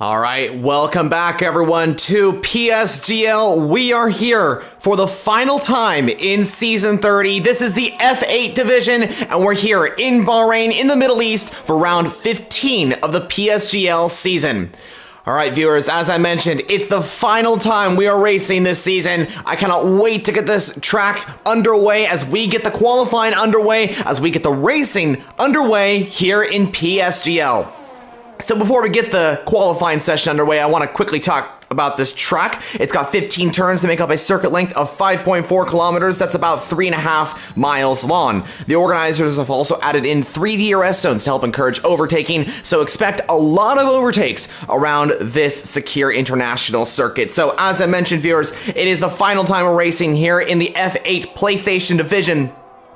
All right, welcome back everyone to PSGL. We are here for the final time in Season 30. This is the F8 division, and we're here in Bahrain in the Middle East for round 15 of the PSGL season. All right, viewers, as I mentioned, it's the final time we are racing this season. I cannot wait to get this track underway as we get the qualifying underway, as we get the racing underway here in PSGL. So before we get the qualifying session underway, I want to quickly talk about this track. It's got 15 turns to make up a circuit length of 5.4 kilometers. That's about 3.5 miles long. The organizers have also added in 3 DRS zones to help encourage overtaking, so expect a lot of overtakes around this secure international circuit. So as I mentioned, viewers, it is the final time we're racing here in the F8 PlayStation division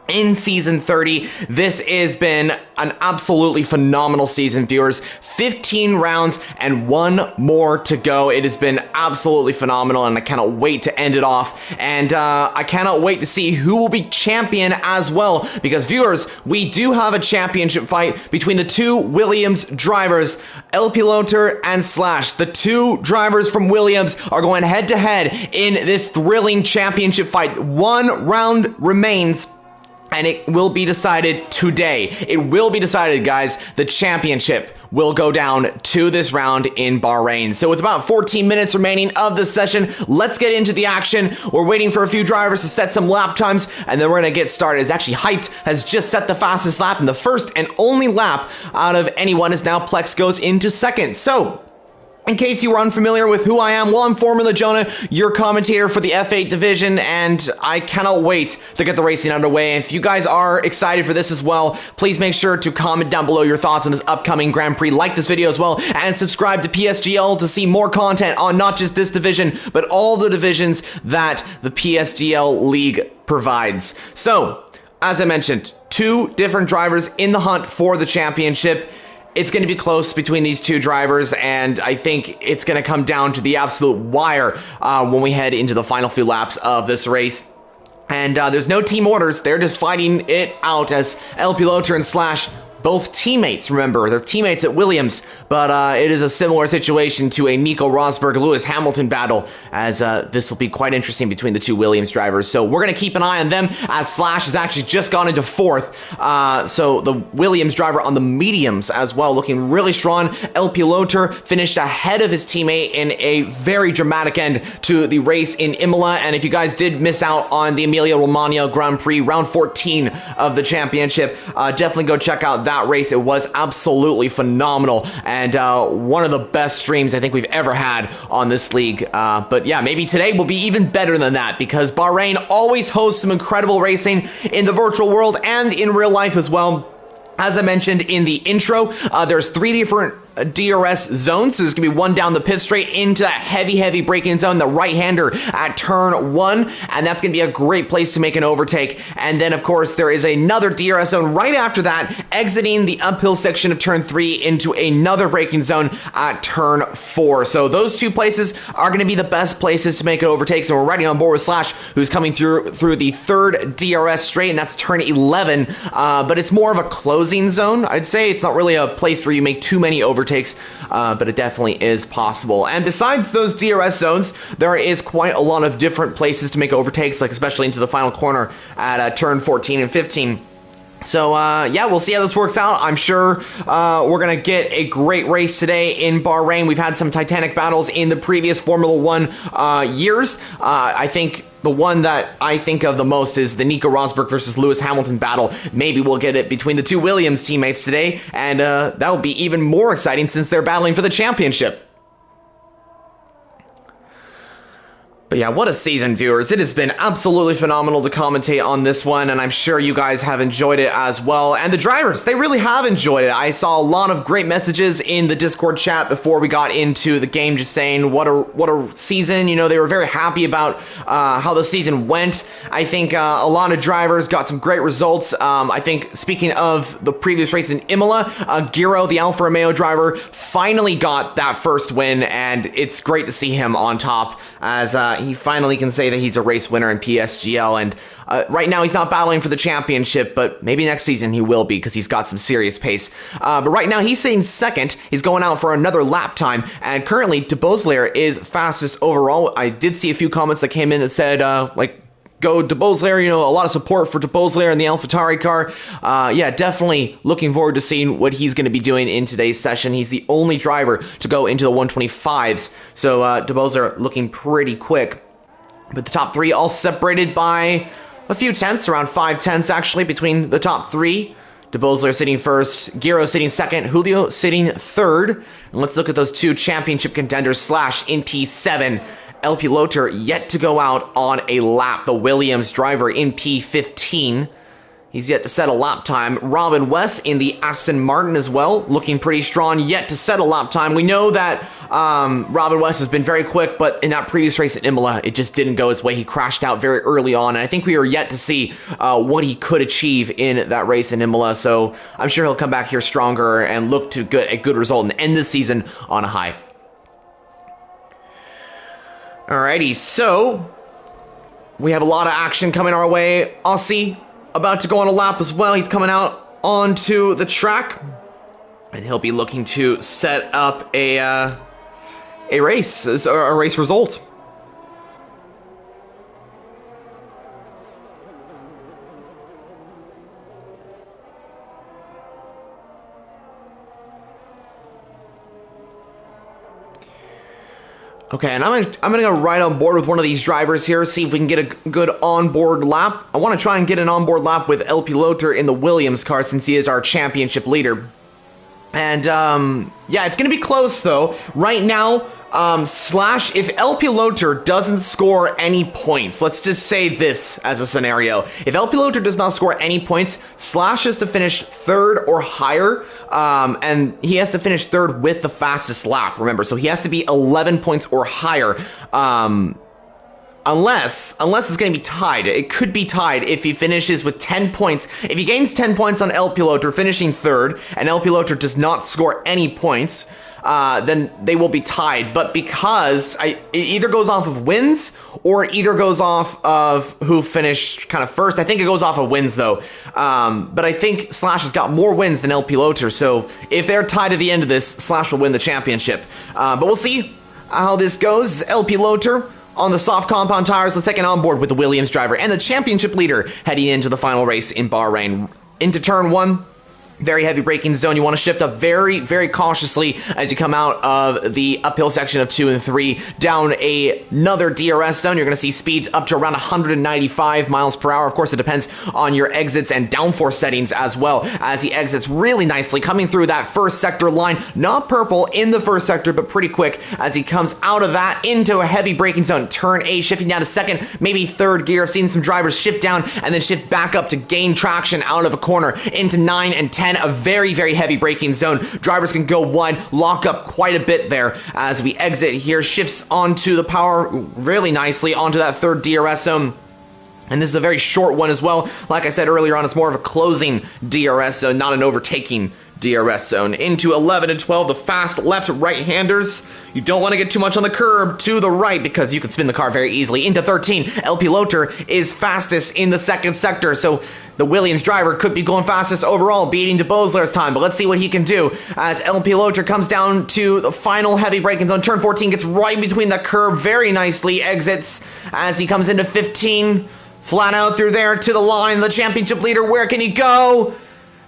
in Season 30. This has been an absolutely phenomenal season, viewers. 15 rounds and 1 more to go. It has been absolutely phenomenal, and I cannot wait to end it off. And I cannot wait to see who will be champion as well, because, viewers, we do have a championship fight between the 2 Williams drivers, El Piloter and Slash. The 2 drivers from Williams are going head-to-head in this thrilling championship fight. 1 round remains, and it will be decided today. It will be decided, guys. The championship will go down to this round in Bahrain. So with about 14 minutes remaining of the session, let's get into the action. We're waiting for a few drivers to set some lap times, and then we're going to get started. It's actually Hyped has just set the fastest lap, and the first and only lap out of anyone is now Plex goes into second. So in case you were unfamiliar with who I am, well, I'm Formula Jonah, your commentator for the F8 division, and I cannot wait to get the racing underway. And if you guys are excited for this as well, please make sure to comment down below your thoughts on this upcoming Grand Prix, like this video as well, and subscribe to PSGL to see more content on not just this division, but all the divisions that the PSGL League provides. So, as I mentioned, 2 different drivers in the hunt for the championship. It's going to be close between these 2 drivers, and I think it's going to come down to the absolute wire when we head into the final few laps of this race. And there's no team orders. They're just fighting it out as El Piloter and Slash, both teammates, remember. They're teammates at Williams, but it is a similar situation to a Nico Rosberg-Lewis Hamilton battle, as this will be quite interesting between the 2 Williams drivers. So we're going to keep an eye on them, as Slash has actually just gone into 4th. So the Williams driver on the mediums as well, looking really strong. El Piloter finished ahead of his teammate in a very dramatic end to the race in Imola. And if you guys did miss out on the Emilia-Romagna Grand Prix, round 14 of the championship, definitely go check out that race. It was absolutely phenomenal, and one of the best streams I think we've ever had on this league. But yeah, maybe today will be even better than that, because Bahrain always hosts some incredible racing in the virtual world and in real life as well. As I mentioned in the intro, there's 3 different DRS zones. So there's going to be one down the pit straight into that heavy braking zone, the right-hander at turn 1, and that's going to be a great place to make an overtake. And then, of course, there is another DRS zone right after that, exiting the uphill section of turn 3 into another braking zone at turn 4. So those 2 places are going to be the best places to make an overtake. So we're riding on board with Slash, who's coming through the 3rd DRS straight, and that's turn 11. But it's more of a closing zone, I'd say. It's not really a place where you make too many overtakes, but it definitely is possible. And besides those DRS zones, there is quite a lot of different places to make overtakes, like especially into the final corner at turn 14 and 15. So, yeah, we'll see how this works out. I'm sure we're going to get a great race today in Bahrain. We've had some titanic battles in the previous Formula 1 years. I think the one that I think of the most is the Nico Rosberg versus Lewis Hamilton battle. Maybe we'll get it between the 2 Williams teammates today, and that'll be even more exciting since they're battling for the championship. But yeah, what a season, viewers. It has been absolutely phenomenal to commentate on this one, and I'm sure you guys have enjoyed it as well. And the drivers, they really have enjoyed it. I saw a lot of great messages in the Discord chat before we got into the game, just saying what a season. You know, they were very happy about how the season went. I think a lot of drivers got some great results. I think, speaking of the previous race in Imola, Giro, the Alfa Romeo driver, finally got that first win, and it's great to see him on top, as he finally can say that he's a race winner in PSGL. And right now he's not battling for the championship, but maybe next season he will be because he's got some serious pace. But right now he's sitting second. He's going out for another lap time. And currently, de Beausoleil is fastest overall. I did see a few comments that came in that said, go de Beausoleil, a lot of support for de Beausoleil in the AlphaTauri car. Yeah, definitely looking forward to seeing what he's going to be doing in today's session. He's the only driver to go into the 125s, so de Beausoleil looking pretty quick. But the top three all separated by a few tenths, around 5 tenths actually, between the top three. De Beausoleil sitting first, Giro sitting second, Julio sitting third. And let's look at those two championship contenders, Slash in P7. El Piloter yet to go out on a lap. The Williams driver in P15. He's yet to set a lap time. Robin West in the Aston Martin as well, looking pretty strong, yet to set a lap time. We know that Robin West has been very quick, but in that previous race at Imola, it just didn't go his way. He crashed out very early on, and I think we are yet to see what he could achieve in that race in Imola. So I'm sure he'll come back here stronger and look to get a good result and end the season on a high. Alrighty, so we have a lot of action coming our way. Aussie about to go on a lap as well. He's coming out onto the track, and he'll be looking to set up a race, a race result. Okay, and I'm gonna go right on board with one of these drivers here, see if we can get a good onboard lap. I want to try and get an onboard lap with El Piloter in the Williams car since he is our championship leader. And yeah, it's gonna be close though. Right now, Slash, if El Piloter doesn't score any points, let's just say this as a scenario. If El Piloter does not score any points, Slash has to finish third or higher, and he has to finish third with the fastest lap, remember. So he has to be 11 points or higher, unless it's going to be tied. It could be tied if he finishes with 10 points. If he gains 10 points on El Piloter, finishing third, and El Piloter does not score any points, then they will be tied. But because it either goes off of wins or either goes off of who finished kind of first. I think it goes off of wins though. But I think Slash has got more wins than El Piloter. So if they're tied at the end of this, Slash will win the championship. But we'll see how this goes. El Piloter on the soft compound tires, let's take an onboard with the Williams driver and the championship leader heading into the final race in Bahrain. Into turn one. Very heavy braking zone. You want to shift up very, very cautiously as you come out of the uphill section of 2 and 3 down another DRS zone. You're going to see speeds up to around 195 miles per hour. Of course, it depends on your exits and downforce settings as well, as he exits really nicely, coming through that first sector line. Not purple in the first sector, but pretty quick as he comes out of that into a heavy braking zone. Turn A, shifting down to second, maybe third gear. I've seen some drivers shift down and then shift back up to gain traction out of a corner into 9 and 10. A very, very heavy braking zone. Drivers can go wide, lock up quite a bit there as we exit here. Shifts onto the power really nicely onto that third DRS zone. And this is a very short one as well. Like I said earlier on, it's more of a closing DRS zone, not an overtaking DRS zone. Into 11 and 12, the fast left right-handers. You don't want to get too much on the curb to the right because you can spin the car very easily. Into 13, El Piloter is fastest in the second sector, so the Williams driver could be going fastest overall, beating de Beausoleil's time, but let's see what he can do as El Piloter comes down to the final heavy braking zone. Turn 14 gets right between the curb very nicely, exits as he comes into 15, flat out through there to the line. The championship leader, where can he go?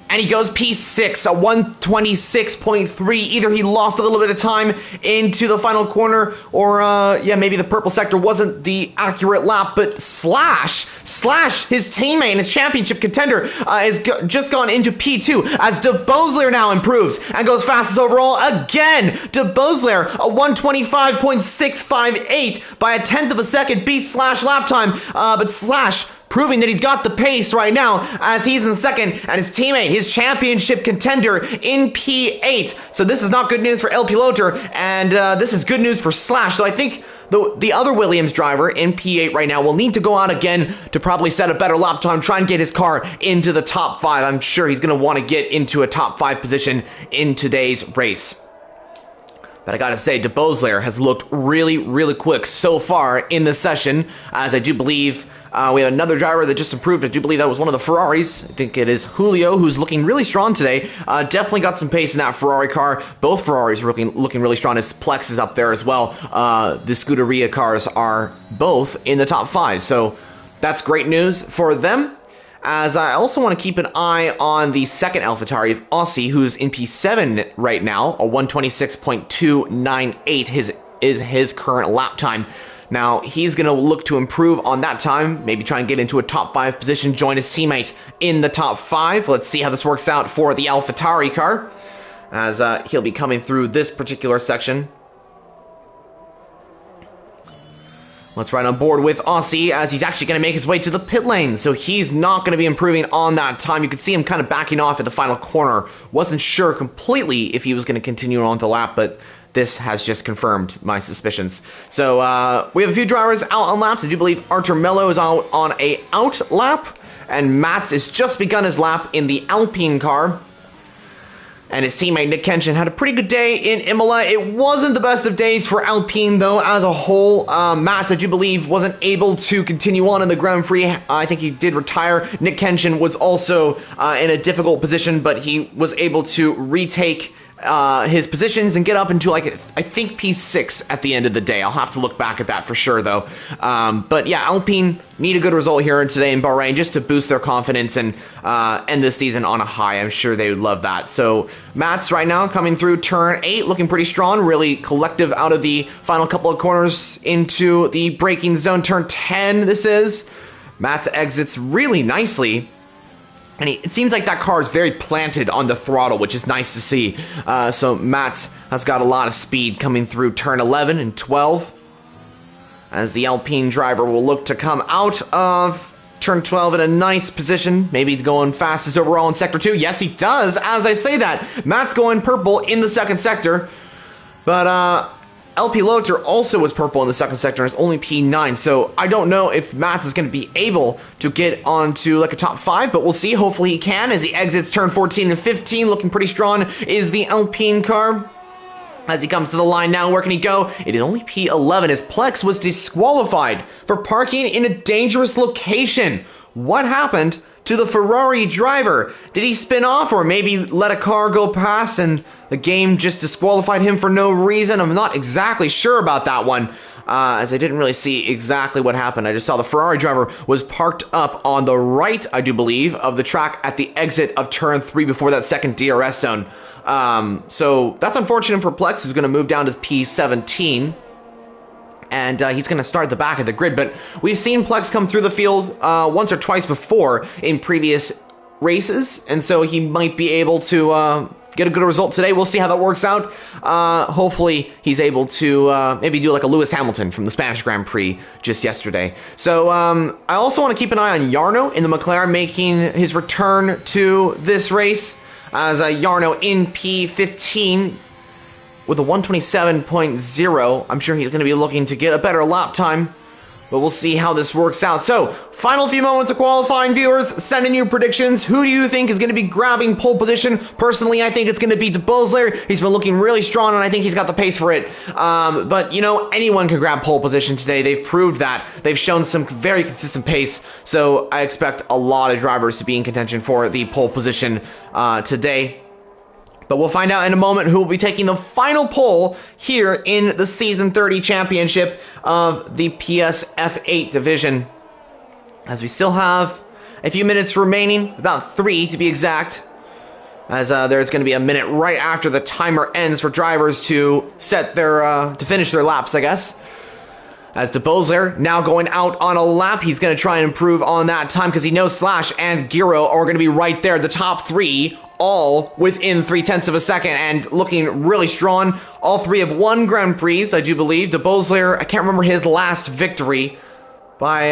And he goes P6, a 126.3. Either he lost a little bit of time into the final corner, or yeah, maybe the purple sector wasn't the accurate lap. But Slash, his teammate and his championship contender, has just gone into P2 as de Beausoleil now improves and goes fastest overall again. De Beausoleil, a 125.658 by a tenth of a second, beats Slash lap time. But Slash proving that he's got the pace right now as he's in second, and his teammate, his championship contender, in P8. So this is not good news for El Piloter, and this is good news for Slash. So I think the other Williams driver in P8 right now will need to go out again to probably set a better lap time, try and get his car into the top 5. I'm sure he's going to want to get into a top 5 position in today's race. But I gotta say, de Beausoleil has looked really, really quick so far in this session, as I do believe we have another driver that just improved. I do believe that was one of the Ferraris. I think it is Julio, who's looking really strong today. Definitely got some pace in that Ferrari car. Both Ferraris are looking really strong, as Plex is up there as well. The Scuderia cars are both in the top 5, so that's great news for them. As I also want to keep an eye on the second AlphaTauri of Aussie, who's in P7 right now. A 126.298 is his current lap time. Now, he's going to look to improve on that time, maybe try and get into a top 5 position, join his teammate in the top 5. Let's see how this works out for the AlphaTauri car, as he'll be coming through this particular section. Let's ride on board with Aussie, as he's actually going to make his way to the pit lane, so he's not going to be improving on that time. You can see him kind of backing off at the final corner. Wasn't sure completely if he was going to continue on the lap, but this has just confirmed my suspicions. So we have a few drivers out on laps. I do believe Artur Mello is out on a out lap, and Mats has just begun his lap in the Alpine car. And his teammate Nick Kenshin had a pretty good day in Imola. It wasn't the best of days for Alpine, though, as a whole. Mats, I do believe, wasn't able to continue on in the Grand Prix. I think he did retire. Nick Kenshin was also in a difficult position, but he was able to retake his positions and get up into, like, I think P6 at the end of the day. I'll have to look back at that for sure, though. But yeah, Alpine need a good result here today in Bahrain just to boost their confidence and end this season on a high. I'm sure they would love that. So Mats right now coming through turn 8, looking pretty strong, really collective out of the final couple of corners into the braking zone. Turn 10 this is. Mats exits really nicely. And it seems like that car is very planted on the throttle, which is nice to see. So Mats has got a lot of speed coming through turn 11 and 12. As the Alpine driver will look to come out of turn 12 in a nice position. Maybe going fastest overall in sector 2. Yes, he does. As I say that, Mats going purple in the second sector. But LP Lothar also was purple in the second sector and is only P9, so I don't know if Mats is going to be able to get onto like a top 5, but we'll see. Hopefully he can as he exits turn 14 and 15. Looking pretty strong is the Alpine car. As he comes to the line now, where can he go? It is only P11 as Plex was disqualified for parking in a dangerous location. What happened to the Ferrari driver? Did he spin off or maybe let a car go past and the game just disqualified him for no reason? I'm not exactly sure about that one, as I didn't really see exactly what happened. I just saw the Ferrari driver was parked up on the right, I do believe, of the track at the exit of turn 3 before that second DRS zone. So that's unfortunate for Plex, who's going to move down to P17. And he's going to start at the back of the grid. But we've seen Plex come through the field once or twice before in previous races. And so he might be able to get a good result today. We'll see how that works out. Hopefully he's able to maybe do like a Lewis Hamilton from the Spanish Grand Prix just yesterday. So I also want to keep an eye on Jarno in the McLaren making his return to this race. As Jarno in P15 with a 127.0. I'm sure he's going to be looking to get a better lap time, but we'll see how this works out. So, final few moments of qualifying, viewers. Send in your predictions. Who do you think is going to be grabbing pole position? Personally, I think it's going to be de Beausoleil. He's been looking really strong, and I think he's got the pace for it. But, you know, anyone can grab pole position today. They've proved that. They've shown some very consistent pace, so I expect a lot of drivers to be in contention for the pole position today. But we'll find out in a moment who will be taking the final pole here in the Season 30 Championship of the PSF8 division. As we still have a few minutes remaining, about 3 to be exact, as there's going to be a minute right after the timer ends for drivers to set their, to finish their laps, I guess. As de Beausoleil now going out on a lap, he's going to try and improve on that time because he knows Slash and Giro are going to be right there, the top 3, all within 0.3 of a second and looking really strong. All 3 have won Grand Prix, I do believe. De Beausoleil, I can't remember his last victory by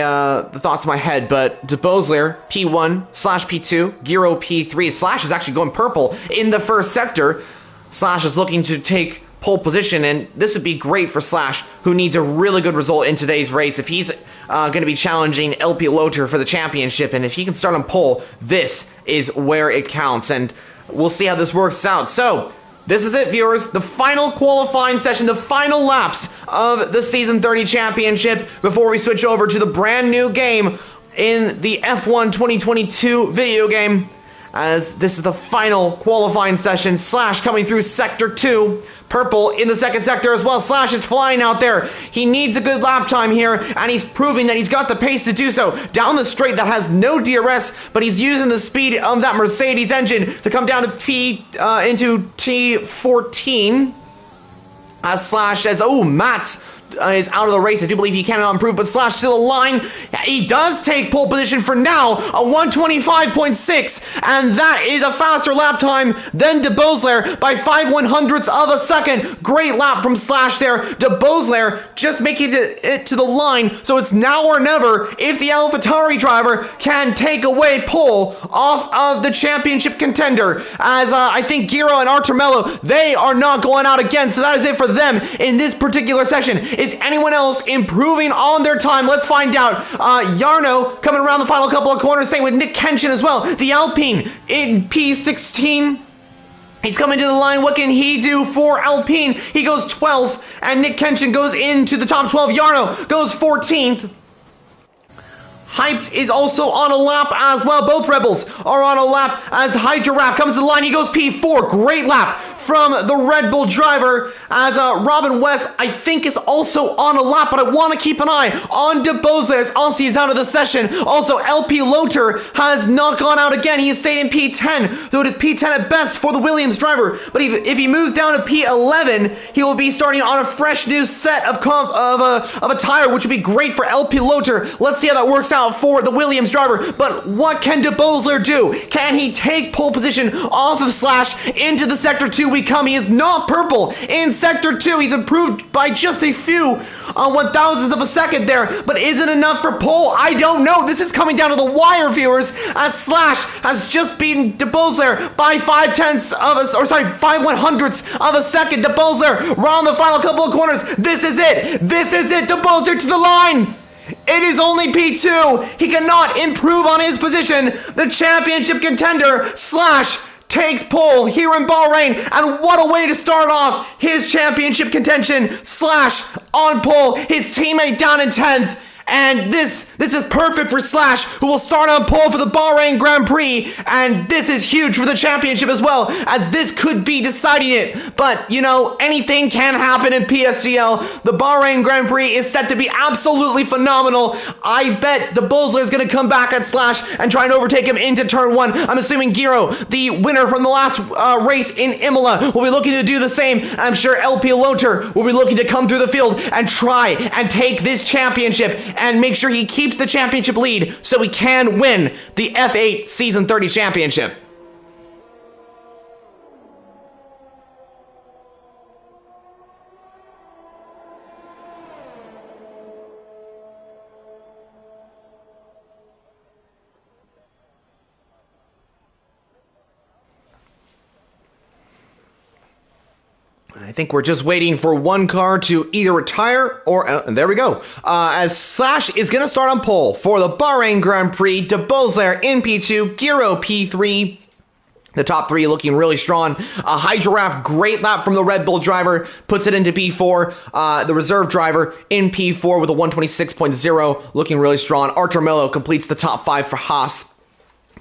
the thoughts of my head, but de Beausoleil, P1, Slash P2, Giro P3. Slash is actually going purple in the first sector. Slash is looking to take pole position, and this would be great for Slash, who needs a really good result in today's race. If he's going to be challenging LP Lothar for the championship, and if he can start on pole, this is where it counts, and we'll see how this works out. So, This is it, viewers. The final qualifying session, the final laps of the Season 30 Championship before we switch over to the brand new game in the F1 2022 video game. As this is the final qualifying session. Slash coming through Sector 2. Purple in the second sector as well. Slash is flying out there. He needs a good lap time here, and he's proving that he's got the pace to do so. Down the straight that has no DRS, but he's using the speed of that Mercedes engine to come down to into T14. As Slash says, oh, Matt is out of the race. I do believe he cannot improve, but Slash still a line. He does take pole position for now, a 125.6, and that is a faster lap time than De Beausoleil by 5/100ths of a second. Great lap from Slash there. De Beausoleil just making it to the line, so it's now or never if the AlphaTauri driver can take away pole off of the championship contender. As I think Giro and Artemello, they are not going out again, so that is it for them in this particular session. Is anyone else improving on their time? Let's find out. Jarno coming around the final couple of corners, same with Nick Kenshin as well. The Alpine in P16. He's coming to the line. What can he do for Alpine? He goes 12th, and Nick Kenshin goes into the top 12. Jarno goes 14th. Hyped is also on a lap as well. Both Rebels are on a lap as Hydrograph comes to the line. He goes P4. Great lap from the Red Bull driver as Robin West, I think, is also on a lap, but I want to keep an eye on De Beausoleil as Aussie is out of the session. Also, LP Loter has not gone out again. He has stayed in P10, though it is P10 at best for the Williams driver. But if he moves down to P11, he will be starting on a fresh new set of a tire, which would be great for LP Loter. Let's see how that works out for the Williams driver. But what can De Beausoleil do? Can he take pole position off of Slash into the Sector 2 we come? He is not purple in Sector 2. He's improved by just a few 1,000ths of a second there, but is it enough for pole? I don't know. This is coming down to the wire, viewers, as Slash has just beaten De Beausoleil by 5/100ths of a second. De Beausoleil around the final couple of corners. This is it. This is it. De Beausoleil to the line. It is only P2. He cannot improve on his position. The championship contender, Slash, takes pole here in Bahrain, and what a way to start off his championship contention. Slash on pole, his teammate down in 10th. And this is perfect for Slash, who will start on pole for the Bahrain Grand Prix, and this is huge for the championship as well, as this could be deciding it. But, you know, anything can happen in PSGL. The Bahrain Grand Prix is set to be absolutely phenomenal. I bet De Beausoleil is going to come back at Slash and try and overtake him into turn 1. I'm assuming Giro, the winner from the last race in Imola, will be looking to do the same. I'm sure LP Loter will be looking to come through the field and try and take this championship and make sure he keeps the championship lead so he can win the F8 Season 30 Championship. I think we're just waiting for one car to either retire or... there we go. As Slash is going to start on pole for the Bahrain Grand Prix. De Beausoleil in P2. Giro P3. The top 3 looking really strong. Hydrograph, great lap from the Red Bull driver. Puts it into P4. The reserve driver in P4 with a 126.0. Looking really strong. Artemello completes the top 5 for Haas.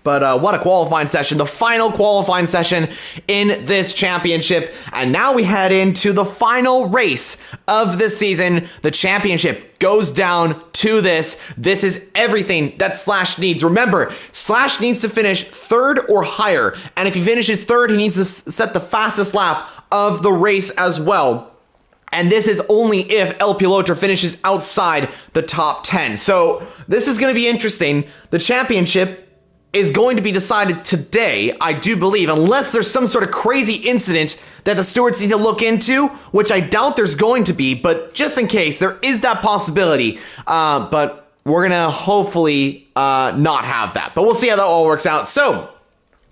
But what a qualifying session, the final qualifying session in this championship. And now we head into the final race of this season. The championship goes down to this. This is everything that Slash needs. Remember, Slash needs to finish 3rd or higher. And if he finishes 3rd, he needs to set the fastest lap of the race as well. And this is only if El Piloto finishes outside the top 10. So this is going to be interesting. The championship is going to be decided today, I do believe, unless there's some sort of crazy incident that the stewards need to look into, which I doubt there's going to be, but just in case, there is that possibility. But we're going to hopefully not have that. But we'll see how that all works out. So,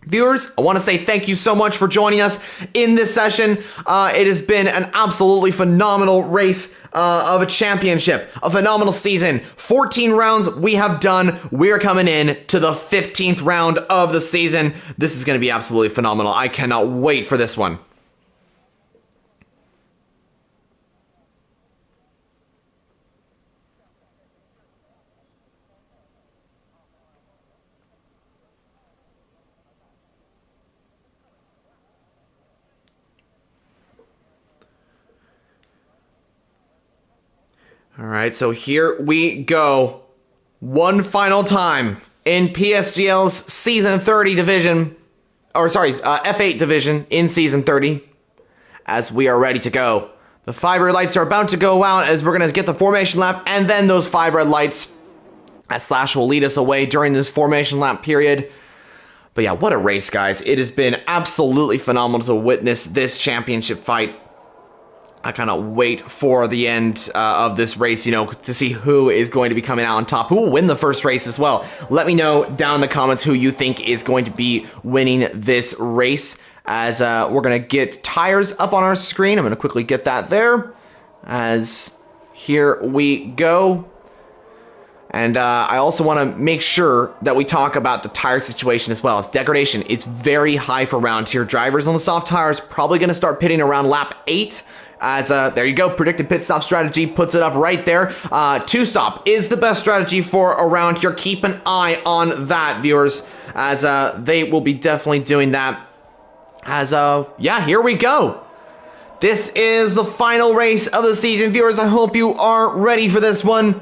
viewers, I want to say thank you so much for joining us in this session. It has been an absolutely phenomenal race of a championship, a phenomenal season. 14 rounds we have done. We're coming in to the 15th round of the season. This is going to be absolutely phenomenal. I cannot wait for this one. All right, so here we go. One final time in PSGL's Season 30 division, F8 division in Season 30, as we are ready to go. The 5 red lights are about to go out as we're going to get the formation lap, and then those 5 red lights as Slash will lead us away during this formation lap period. But yeah, what a race, guys. It has been absolutely phenomenal to witness this championship fight. I kind of wait for the end of this race, you know, to see who is going to be coming out on top, who will win the first race as well. Let me know down in the comments who you think is going to be winning this race, as we're going to get tires up on our screen. I'm going to quickly get that there, as here we go. And I also want to make sure that we talk about the tire situation as well, as degradation is very high for round tier drivers on the soft tires, probably going to start pitting around lap 8. As there you go, predicted pit stop strategy puts it up right there. 2-stop is the best strategy for around here. Keep an eye on that, viewers, as they will be definitely doing that. As yeah, here we go. This is the final race of the season, viewers. I hope you are ready for this one.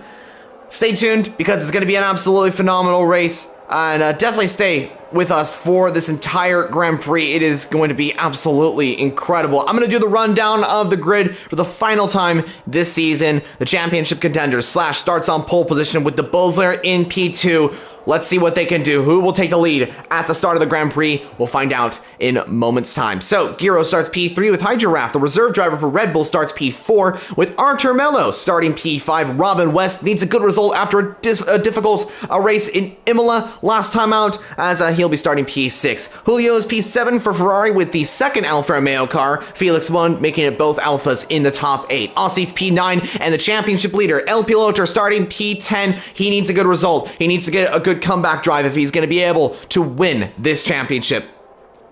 Stay tuned, because it's going to be an absolutely phenomenal race, and definitely stay with us for this entire Grand Prix. It is going to be absolutely incredible. I'm going to do the rundown of the grid for the final time this season. The championship contenders. Slash starts on pole position with the Buzzler in P2. Let's see what they can do. Who will take the lead at the start of the Grand Prix? We'll find out in moments' time. So, Giro starts P3 with Hydrograph. The reserve driver for Red Bull starts P4 with Artur Mello starting P5. Robin West needs a good result after a difficult race in Imola last time out, as he'll be starting P6. Julio's P7 for Ferrari with the second Alfa Romeo car. Felix 1 making it both Alphas in the top 8. Aussie's P9 and the championship leader El Piloto starting P10. He needs a good result. He needs to get a good comeback drive if he's going to be able to win this championship.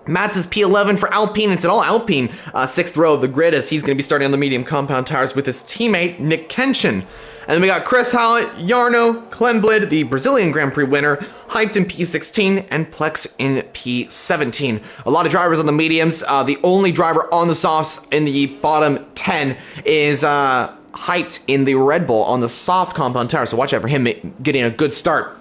Mats is P11 for Alpine. It's an all-Alpine 6th row of the grid, as he's going to be starting on the medium compound tires with his teammate Nick Kenshin. And then we got Chris Hallett, Jarno Klemblid, the Brazilian Grand Prix winner, hyped in P16, and Plex in P17. A lot of drivers on the mediums. The only driver on the softs in the bottom 10 is hyped in the Red Bull on the soft compound tire, so watch out for him getting a good start.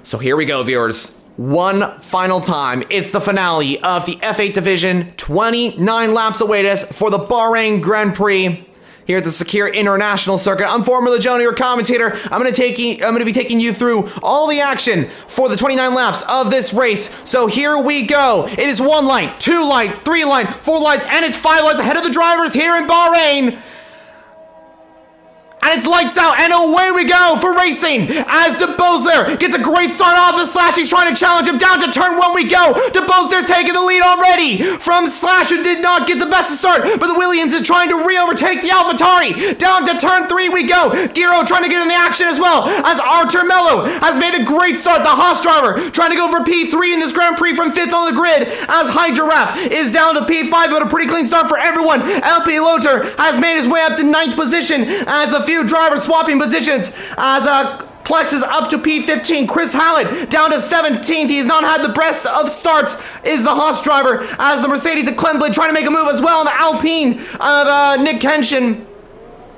So here we go, viewers. One final time. It's the finale of the F8 division. 29 laps await us for the Bahrain Grand Prix here at the Secure International Circuit. I'm Formula Joe, your commentator. I'm going to be taking you through all the action for the 29 laps of this race. So here we go. It is 1 light, 2 light, 3 light, 4 lights, and it's 5 lights ahead of the drivers here in Bahrain. And it's lights out, and away we go for racing as De Bozler gets a great start off of Slash. He's trying to challenge him. Down to turn 1 we go. De Bozler's taking the lead already from Slash, who did not get the best of start, but the Williams is trying to re-overtake the AlphaTauri. Down to turn 3 we go. Giro trying to get in the action as well, as Artur Mello has made a great start. The Haas driver trying to go for P3 in this Grand Prix from 5th on the grid, as Hydrograph is down to P5, but a pretty clean start for everyone. El Piloto has made his way up to 9th position, as a few drivers swapping positions, as Plex is up to P15. Chris Hallett down to 17th. He's not had the best of starts, is the Haas driver, as the Mercedes of Klemblid trying to make a move as well on the Alpine of Nick Kenshin.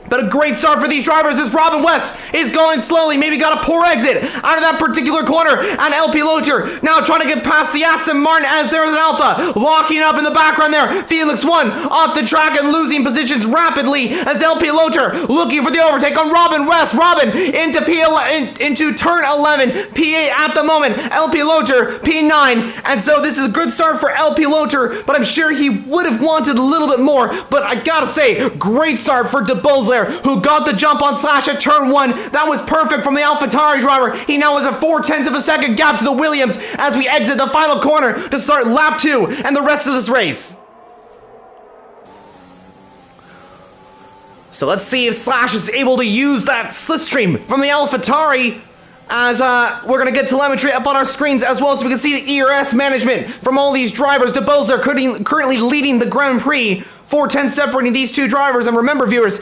But a great start for these drivers as Robin West is going slowly. Maybe got a poor exit out of that particular corner. And El Piloto now trying to get past the Aston Martin, as there's an Alpha locking up in the background there. Felix 1 off the track and losing positions rapidly, as El Piloto looking for the overtake on Robin West. Robin into turn 11. P8 at the moment. El Piloto P9. And so this is a good start for El Piloto, but I'm sure he would have wanted a little bit more. But I gotta say, great start for De Bozler, who got the jump on Slash at turn 1. That was perfect from the AlphaTauri driver. He now has a 0.4 of a second gap to the Williams as we exit the final corner to start lap 2 and the rest of this race. So let's see if Slash is able to use that slipstream from the AlphaTauri, as we're going to get telemetry up on our screens as well, so we can see the ERS management from all these drivers. De Bozler currently leading the Grand Prix, 4:10 separating these two drivers. And remember, viewers,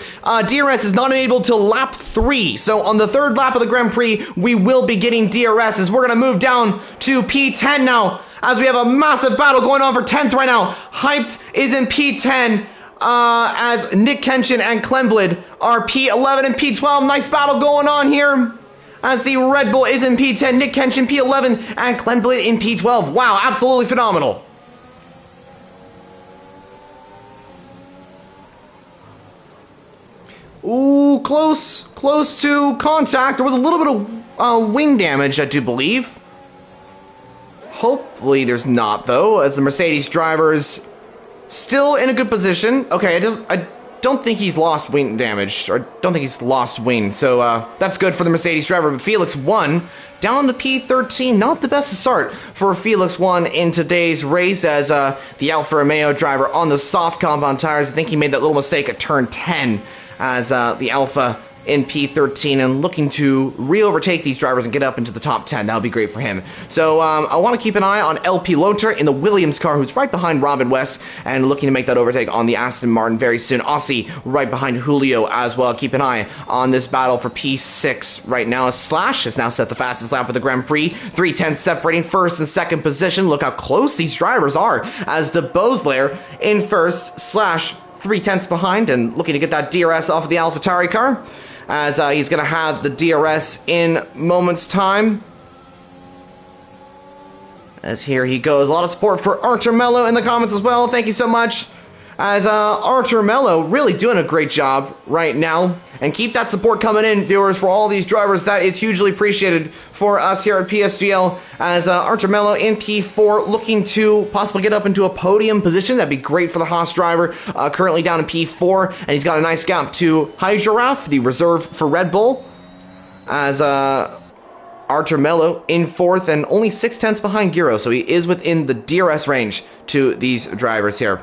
DRS is not enabled till lap 3. So on the 3rd lap of the Grand Prix, we will be getting DRS, as we're going to move down to P10 now, as we have a massive battle going on for 10th right now. Hyped is in P10. as Nick Kenshin and Clemblid are P11 and P12. Nice battle going on here. As the Red Bull is in P10, Nick Kenshin P11, and Clemblid in P12. Wow, absolutely phenomenal. Ooh, close to contact. There was a little bit of wing damage, I do believe. Hopefully there's not, though, as the Mercedes driver is still in a good position. Okay, I don't think he's lost wing damage, or don't think he's lost wing, so that's good for the Mercedes driver. But Felix 1 down to P13, not the best start for Felix 1 in today's race, as the Alfa Romeo driver on the soft compound tires. I think he made that little mistake at turn 10, as the Alfa in P13 and looking to re-overtake these drivers and get up into the top 10. That would be great for him. So I want to keep an eye on LP Loter in the Williams car, who's right behind Robin West and looking to make that overtake on the Aston Martin very soon. Aussie right behind Julio as well. Keep an eye on this battle for P6 right now. Slash has now set the fastest lap of the Grand Prix. 3/10 separating first and second position. Look how close these drivers are, as De Beausoleil in first, Slash 3/10 behind and looking to get that DRS off of the AlphaTauri car, as he's going to have the DRS in moments time. As here he goes. A lot of support for Archer Mello in the comments as well. Thank you so much. As Archer Mello really doing a great job right now. And keep that support coming in, viewers, for all these drivers. That is hugely appreciated for us here at PSGL. As Archer Mello in P4, looking to possibly get up into a podium position. That'd be great for the Haas driver. Currently down in P4, and he's got a nice gap to High Giraffe, the reserve for Red Bull. As Archer Mello in fourth, and only 6/10 behind Giro, so he is within the DRS range to these drivers here.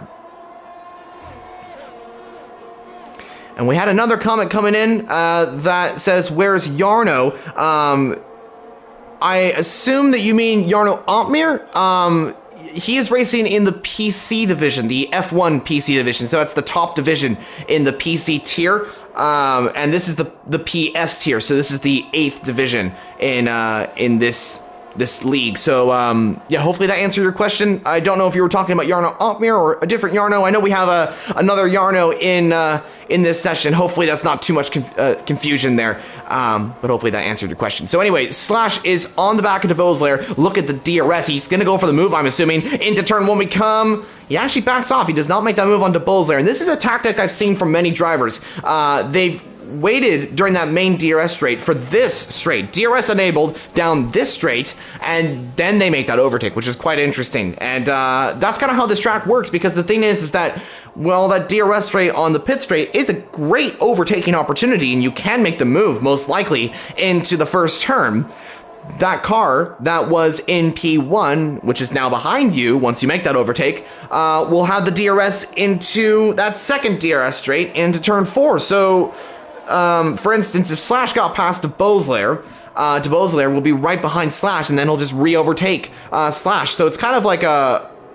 And we had another comment coming in that says, "Where's Jarno?" I assume that you mean Jarno Altmaier. He is racing in the PC division, the F1 PC division, so that's the top division in the PC tier. And this is the PS tier, so this is the 8th division in this league. So yeah, hopefully that answered your question. I don't know if you were talking about Jarno Altmaier or a different Jarno. I know we have another Jarno in this session. Hopefully that's not too much confusion there, but hopefully that answered your question. So anyway, Slash is on the back of De Beausoleil. Look at the DRS. He's going to go for the move, I'm assuming. Into turn 1 we come. He actually backs off. He does not make that move on De Beausoleil, and this is a tactic I've seen from many drivers. They've waited during that main DRS straight for this straight, DRS enabled down this straight, and then they make that overtake, which is quite interesting. And that's kind of how this track works, because the thing is that, well, that DRS straight on the pit straight is a great overtaking opportunity, and you can make the move, most likely, into the first turn. That car that was in P1, which is now behind you, once you make that overtake, will have the DRS into that second DRS straight into turn 4. So, for instance, if Slash got past De Beausoleil will be right behind Slash, and then he'll just re-overtake Slash. So it's kind of like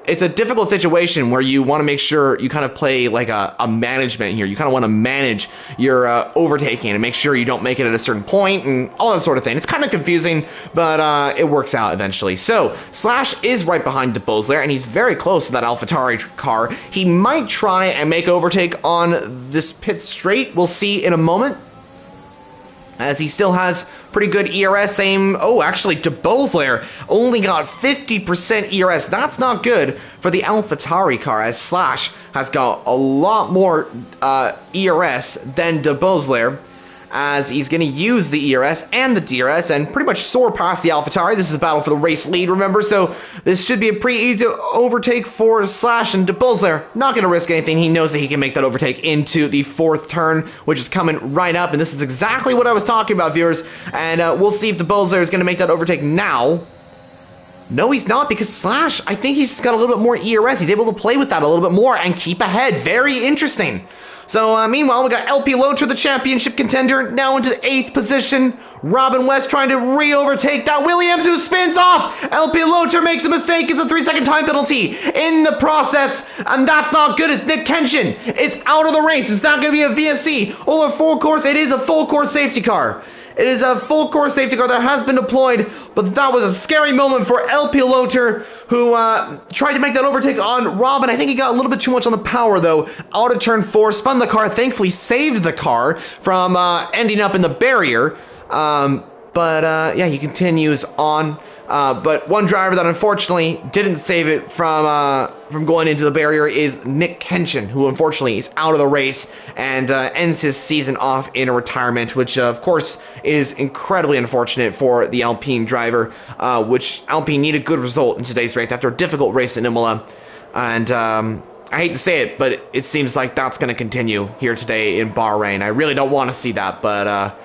it's a difficult situation where you want to make sure you kind of play like a management here. You kind of want to manage your overtaking and make sure you don't make it at a certain point and all that sort of thing. It's kind of confusing, but it works out eventually. So Slash is right behind De Beausoleil, and he's very close to that AlphaTauri car. He might try and make overtake on this pit straight. We'll see in a moment, as he still has pretty good ERS. Actually, De Beausoleil only got 50% ERS. That's not good for the AlphaTauri car, as Slash has got a lot more ERS than De Beausoleil, as he's going to use the ERS and the DRS and pretty much soar past the AlphaTauri. This is a battle for the race lead, remember? So this should be a pretty easy overtake for Slash, and De Beausoleil not going to risk anything. He knows that he can make that overtake into the 4th turn, which is coming right up, and this is exactly what I was talking about, viewers. And we'll see if De Beausoleil is going to make that overtake now. No, he's not, because Slash, I think he's got a little bit more ERS. He's able to play with that a little bit more and keep ahead. Very interesting. So, meanwhile, we got LP Loter, the championship contender, now into the 8th position. Robin West trying to re-overtake that Williams, who spins off. LP Loter makes a mistake. It's a 3-second time penalty in the process, and that's not good, as Nick Kenshin is out of the race. It's not going to be a VSC or a full course. It is a full course safety car. It is a full course safety car that has been deployed, but that was a scary moment for El Piloter, who tried to make that overtake on Robin. I think he got a little bit too much on the power, though. Out of turn 4, spun the car, thankfully saved the car from ending up in the barrier. Yeah, he continues on. But one driver that unfortunately didn't save it from going into the barrier is Nick Kenshin, who unfortunately is out of the race and ends his season off in a retirement, which of course is incredibly unfortunate for the Alpine driver, which Alpine need a good result in today's race after a difficult race in Imola. And I hate to say it, but it seems like that's going to continue here today in Bahrain. I really don't want to see that, but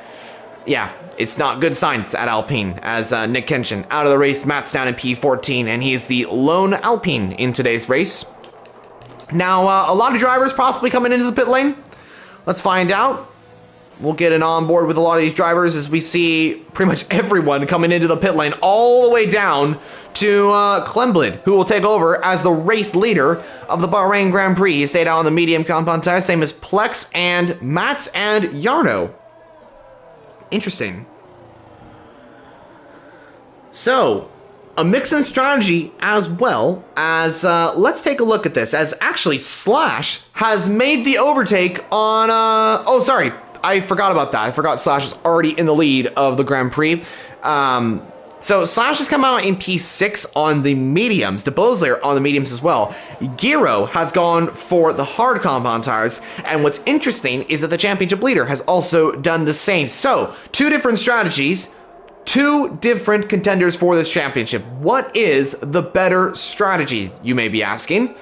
yeah, it's not good signs at Alpine, as Nick Kenshin out of the race. Matt's down in P14, and he is the lone Alpine in today's race. Now, a lot of drivers possibly coming into the pit lane. Let's find out. We'll get an onboard with a lot of these drivers as we see pretty much everyone coming into the pit lane, all the way down to Clemblid, who will take over as the race leader of the Bahrain Grand Prix. He stayed out on the medium compound tire, same as Plex and Mats and Jarno. Interesting. So, a mix in strategy as well as, let's take a look at this, as actually Slash has made the overtake on, oh, sorry, I forgot about that. I forgot Slash is already in the lead of the Grand Prix. So Slash has come out in P6 on the mediums, De Bosler on the mediums as well. Giro has gone for the hard compound tires, and what's interesting is that the championship leader has also done the same. So, 2 different strategies, 2 different contenders for this championship. What is the better strategy, you may be asking?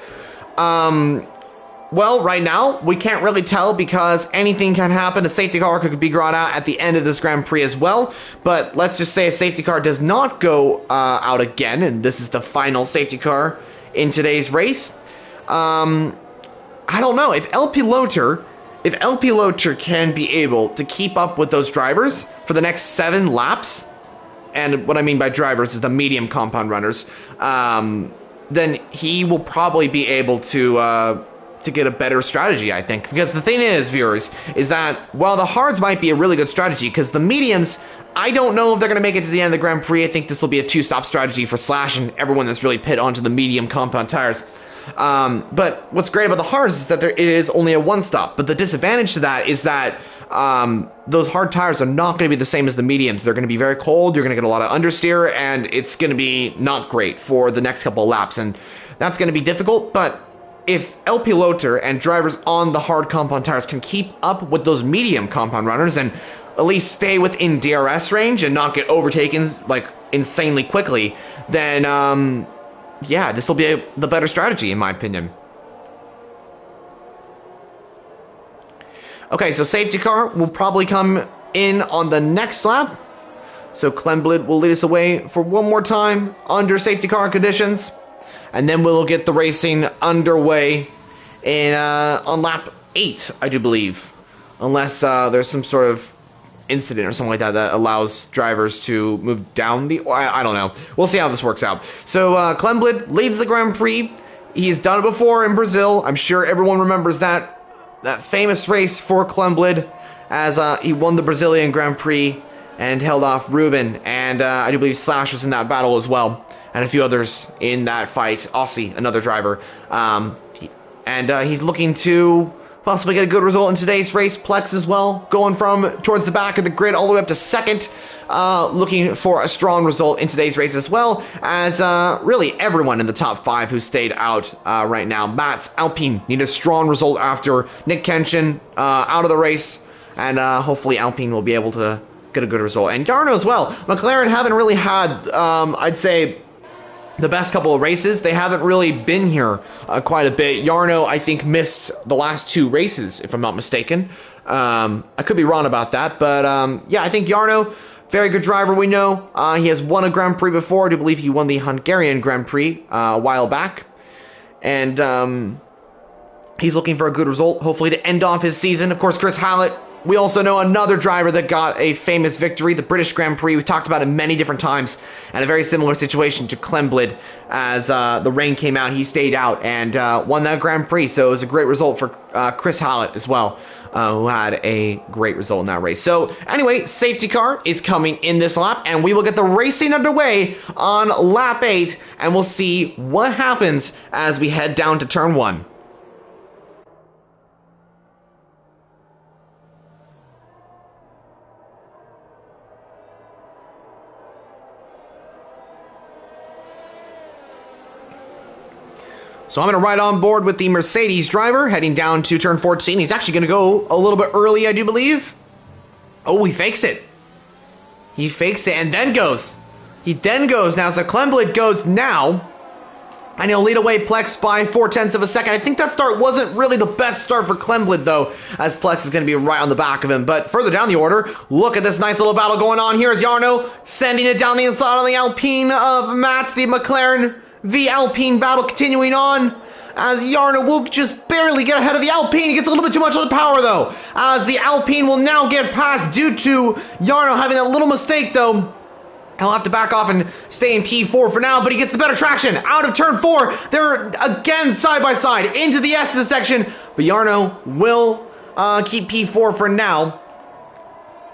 Well, right now, we can't really tell because anything can happen. A safety car could be brought out at the end of this Grand Prix as well. But let's just say a safety car does not go out again, and this is the final safety car in today's race. I don't know. If El Piloter can be able to keep up with those drivers for the next 7 laps, and what I mean by drivers is the medium compound runners, then he will probably be able to get a better strategy, I think. Because the thing is, viewers, is that while the hards might be a really good strategy, because the mediums, I don't know if they're going to make it to the end of the Grand Prix. I think this will be a 2-stop strategy for Slash and everyone that's really pit onto the medium compound tires. But what's great about the hards is that it is only a 1-stop. But the disadvantage to that is that those hard tires are not going to be the same as the mediums. They're going to be very cold. You're going to get a lot of understeer, and it's going to be not great for the next couple of laps. And that's going to be difficult, but if El Piloter and drivers on the hard compound tires can keep up with those medium compound runners and at least stay within DRS range and not get overtaken like insanely quickly, then yeah, this will be the better strategy in my opinion. Okay, so safety car will probably come in on the next lap. So Clemblid will lead us away for one more time under safety car conditions. And then we'll get the racing underway in on lap 8, I do believe. Unless there's some sort of incident or something like that that allows drivers to move down the... I don't know. We'll see how this works out. So Clemblid leads the Grand Prix. He's done it before in Brazil. I'm sure everyone remembers that famous race for Clemblid as he won the Brazilian Grand Prix and held off Ruben. And I do believe Slash was in that battle as well. And a few others in that fight. Aussie, another driver. He's looking to possibly get a good result in today's race. Plex as well, going from towards the back of the grid all the way up to second. Looking for a strong result in today's race as well as really everyone in the top 5 who stayed out right now. Mats, Alpine need a strong result after Nick Kenshin out of the race. And hopefully Alpine will be able to get a good result. And Jarno as well. McLaren haven't really had, I'd say, the best couple of races. They haven't really been here quite a bit. Jarno, I think, missed the last 2 races, if I'm not mistaken. I could be wrong about that, but yeah, I think Jarno, very good driver, we know. He has won a Grand Prix before. I do believe he won the Hungarian Grand Prix a while back. And he's looking for a good result, hopefully to end off his season. Of course, Chris Hallett, we also know another driver that got a famous victory, the British Grand Prix. We talked about it many different times, and a very similar situation to Clemblid. As the rain came out, he stayed out and won that Grand Prix, so it was a great result for Chris Hallett as well. who had a great result in that race. So anyway, safety car is coming in this lap, and we will get the racing underway on lap 8, and we'll see what happens as we head down to turn 1. So I'm going to ride on board with the Mercedes driver heading down to turn 14. He's actually going to go a little bit early, I do believe. Oh, he fakes it. He fakes it and then goes. He then goes now. So Clemblid goes now. And he'll lead away Plex by 0.4 of a second. I think that start wasn't really the best start for Clemblid, though, as Plex is going to be right on the back of him. But further down the order, look at this nice little battle going on here as Jarno sending it down the inside on the Alpine of Mats, the McLaren v Alpine battle continuing on, as Jarno will just barely get ahead of the Alpine. He gets a little bit too much of the power, though, as the Alpine will now get past due to Jarno having a little mistake, though. He'll have to back off and stay in P4 for now, but he gets the better traction out of turn 4. They're again side by side into the S's section, but Jarno will keep P4 for now.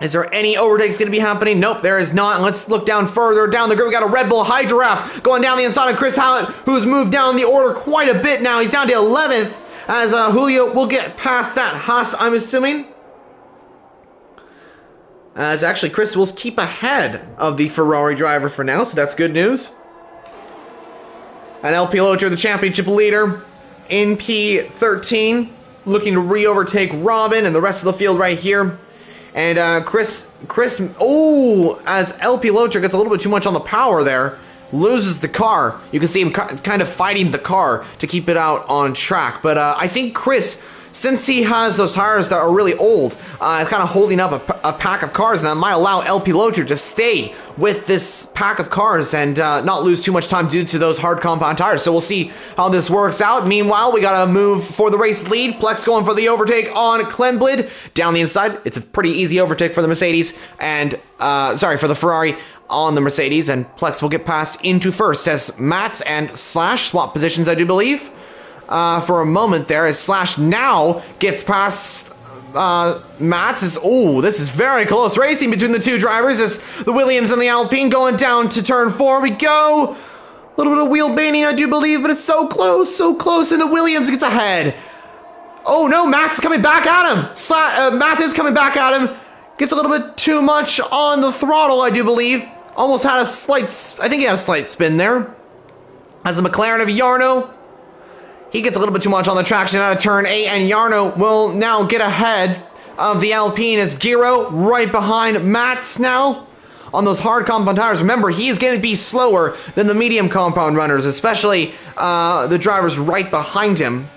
Is there any overtakes going to be happening? Nope, there is not. Let's look down further down the grid. We got a Red Bull Hydra going down the inside of Chris Hallett, who's moved down the order quite a bit now. He's down to 11th, as Julio will get past that Haas, I'm assuming. As actually Chris will keep ahead of the Ferrari driver for now, so that's good news. And El Piloto, the championship leader, in P13, looking to re-overtake Robin and the rest of the field right here. And Chris, oh, as El Piloto gets a little bit too much on the power there, loses the car. You can see him kind of fighting the car to keep it out on track. But I think Chris, since he has those tires that are really old, is kind of holding up a pack of cars, and that might allow El Piloto to stay with this pack of cars and not lose too much time due to those hard compound tires. So we'll see how this works out. Meanwhile, we got to move for the race lead. Plex going for the overtake on Clemblid. Down the inside, it's a pretty easy overtake for the Mercedes, and for the Ferrari on the Mercedes, and Plex will get passed into first as Mats and Slash swap positions, I do believe. For a moment there, as Slash now gets past Mats. This is very close racing between the two drivers as the Williams and the Alpine going down to turn 4. We go. A little bit of wheel baiting, I do believe, but it's so close, and the Williams gets ahead. Oh no, Mats is coming back at him. Mats is coming back at him. Gets a little bit too much on the throttle, I do believe. Almost had a slight, I think he had a slight spin there. As the McLaren of Jarno, he gets a little bit too much on the traction out of turn 8, and Jarno will now get ahead of the Alpine as Giro right behind Mats now on those hard compound tires. Remember, he's going to be slower than the medium compound runners, especially the drivers right behind him,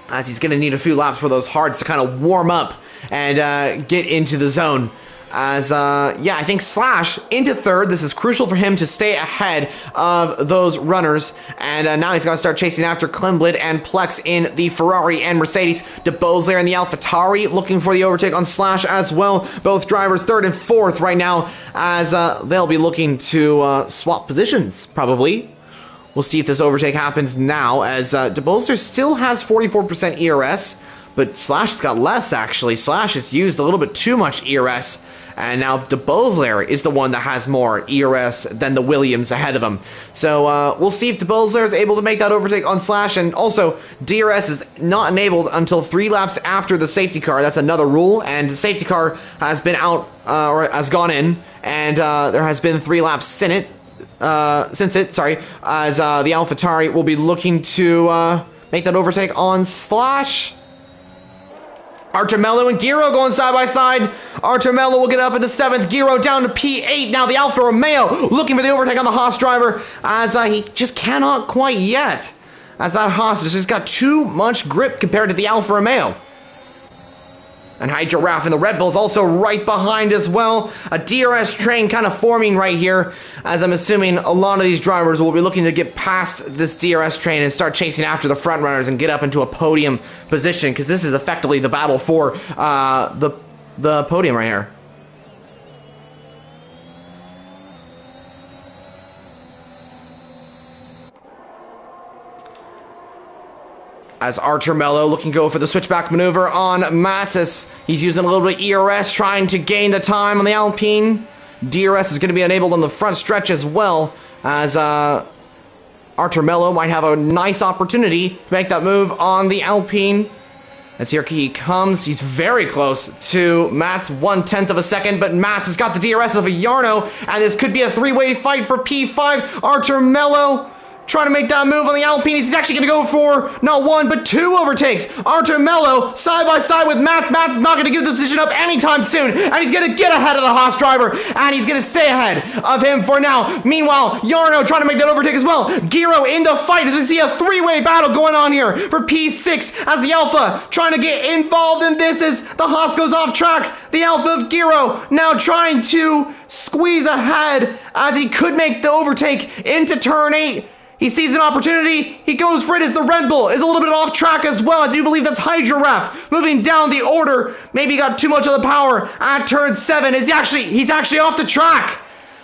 as he's going to need a few laps for those hards to kind of warm up and get into the zone. As, I think Slash into third. This is crucial for him to stay ahead of those runners. And now he's got to start chasing after Clemblid and Plex in the Ferrari and Mercedes. De Beauselaire in the AlphaTauri looking for the overtake on Slash as well. Both drivers third and fourth right now, as they'll be looking to swap positions, probably. We'll see if this overtake happens now, as De Beauselaire still has 44% ERS, but Slash has got less, actually. Slash has used a little bit too much ERS. And now De Beauselaire is the one that has more ERS than the Williams ahead of him. So we'll see if De Beauselaire is able to make that overtake on Slash. And also, DRS is not enabled until 3 laps after the safety car. That's another rule. And the safety car has been out, or has gone in. And there has been 3 laps since it, as the AlphaTauri will be looking to make that overtake on Slash. Artemello and Giro going side by side. Artemello will get up into 7th. Giro down to P8. Now the Alfa Romeo looking for the overtake on the Haas driver, as he just cannot quite yet. As that Haas has just got too much grip compared to the Alfa Romeo. And Hydra Raf and the Red Bulls also right behind as well. A DRS train kind of forming right here, as I'm assuming a lot of these drivers will be looking to get past this DRS train and start chasing after the front runners and get up into a podium position, because this is effectively the battle for the podium right here. as Archer Mello looking to go for the switchback maneuver on Mattis. He's using a little bit of ERS, trying to gain the time on the Alpine. DRS is going to be enabled on the front stretch as well, as Archer Mello might have a nice opportunity to make that move on the Alpine. As here he comes, he's very close to Mats, 1/10 of a second, but Mats has got the DRS of a Yarno, and this could be a three-way fight for P5. Archer Mello trying to make that move on the Alpine. He's actually going to go for not one, but two overtakes. Archer Mello side by side with Mats. Mats is not going to give the position up anytime soon, and he's going to get ahead of the Haas driver, and he's going to stay ahead of him for now. Meanwhile, Yarno trying to make that overtake as well. Giro in the fight as we see a three-way battle going on here for P6 as the Alpha trying to get involved in this as the Haas goes off track. The Alpha of Giro now trying to squeeze ahead as he could make the overtake into turn 8. He sees an opportunity, he goes for it as the Red Bull is a little bit off track as well. I do believe that's Hydra-Ref moving down the order. Maybe got too much of the power at turn 7. He's actually off the track.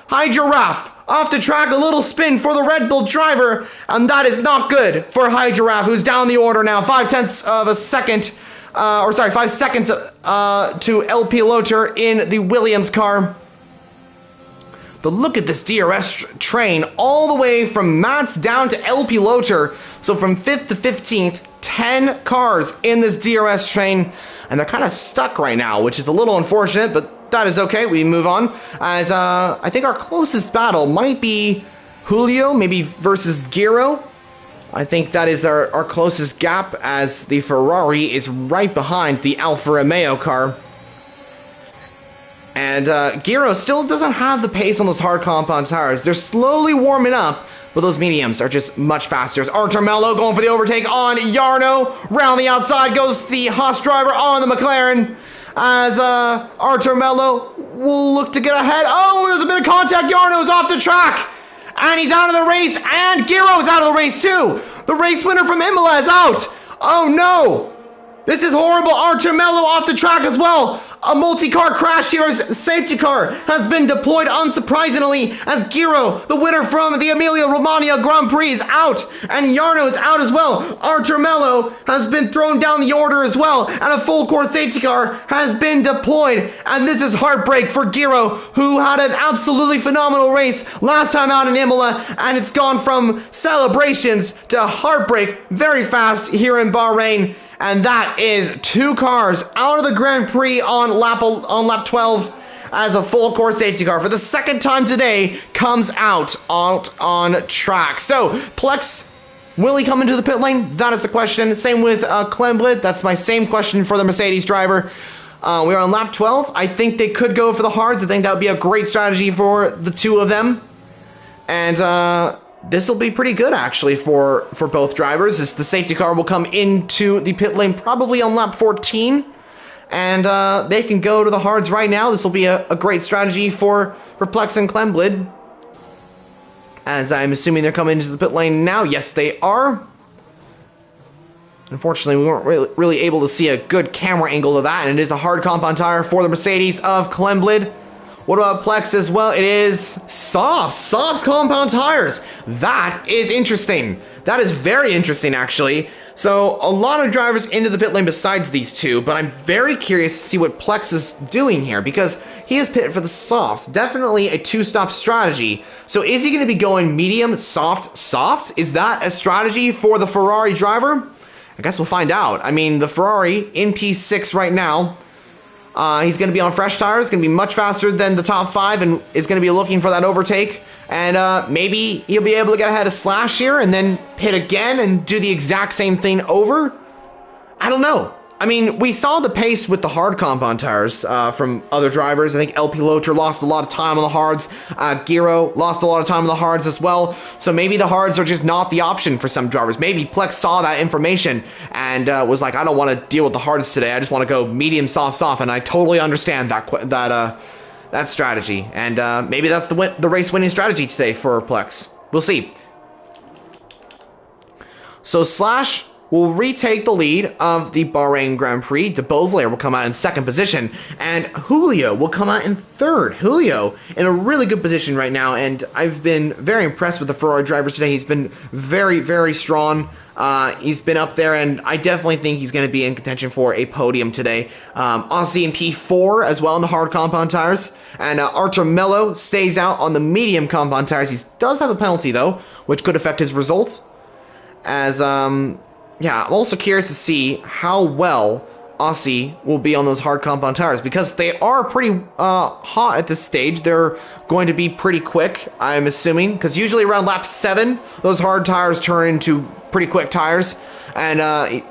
Hydra-Ref off the track, a little spin for the Red Bull driver, and that is not good for Hydra-Ref, who's down the order now. 5/10 of a second, 5 seconds to LP Loader in the Williams car. But look at this DRS train all the way from Mats down to LP Loader. So from 5th to 15th, 10 cars in this DRS train. And they're kind of stuck right now, which is a little unfortunate, but that is okay. We move on. As I think our closest battle might be Julio, maybe versus Giro. I think that is our closest gap, as the Ferrari is right behind the Alfa Romeo car. And Giro still doesn't have the pace on those hard compound tires. They're slowly warming up, but those mediums are just much faster. As Archer Mello going for the overtake on Yarno. Round the outside goes the Haas driver on the McLaren. As Archer Mello will look to get ahead. Oh, there's a bit of contact. Yarno's off the track. And he's out of the race. And Giro's out of the race too. The race winner from Imola is out. Oh no. This is horrible. Archer Mello off the track as well. A multi-car crash here as safety car has been deployed, unsurprisingly, as Giro, the winner from the Emilia-Romagna Grand Prix, is out, and Yarno is out as well. Archer Mello has been thrown down the order as well, and a full-course safety car has been deployed, and this is heartbreak for Giro, who had an absolutely phenomenal race last time out in Imola, and it's gone from celebrations to heartbreak very fast here in Bahrain. And that is 2 cars out of the Grand Prix on lap 12 as a full course safety car for the second time today comes out on track. So Plex, will he come into the pit lane? That is the question. Same with Clemblid. That's my same question for the Mercedes driver. We're on lap 12. I think they could go for the hards. I think that would be a great strategy for the two of them. And this will be pretty good, actually, for both drivers, as the safety car will come into the pit lane probably on lap 14, and they can go to the hards right now. This will be a great strategy for Plex and Clemblid, as I'm assuming they're coming into the pit lane now. Yes, they are. Unfortunately, we weren't really able to see a good camera angle of that, and it is a hard compound tire for the Mercedes of Clemblid. What about Plex as well? It is soft compound tires. That is interesting. That is very interesting, actually. So a lot of drivers into the pit lane besides these two, but I'm very curious to see what Plex is doing here, because he is pitted for the softs. Definitely a 2-stop strategy. So is he going to be going medium, soft? Is that a strategy for the Ferrari driver? I guess we'll find out. I mean, the Ferrari in P6 right now. He's going to be on fresh tires, going to be much faster than the top 5, and is going to be looking for that overtake. And maybe he'll be able to get ahead of Slash here and then pit again and do the exact same thing over. I don't know. I mean, we saw the pace with the hard compound tires from other drivers. I think LP Loader lost a lot of time on the hards. Giro lost a lot of time on the hards as well. So maybe the hards are just not the option for some drivers. Maybe Plex saw that information and was like, I don't want to deal with the hards today. I just want to go medium, soft. And I totally understand that strategy. And maybe that's the race-winning strategy today for Plex. We'll see. So Slash will retake the lead of the Bahrain Grand Prix. De Beausoleil will come out in 2nd position, and Julio will come out in 3rd. Julio in a really good position right now, and I've been very impressed with the Ferrari drivers today. He's been very, very strong. He's been up there, and I definitely think he's going to be in contention for a podium today. Aussie in P4 as well in the hard compound tires. And Artur Mello stays out on the medium compound tires. He does have a penalty, though, which could affect his result. As, yeah, I'm also curious to see how well Aussie will be on those hard compound tires, because they are pretty hot at this stage. They're going to be pretty quick, I'm assuming, because usually around lap 7, those hard tires turn into pretty quick tires, and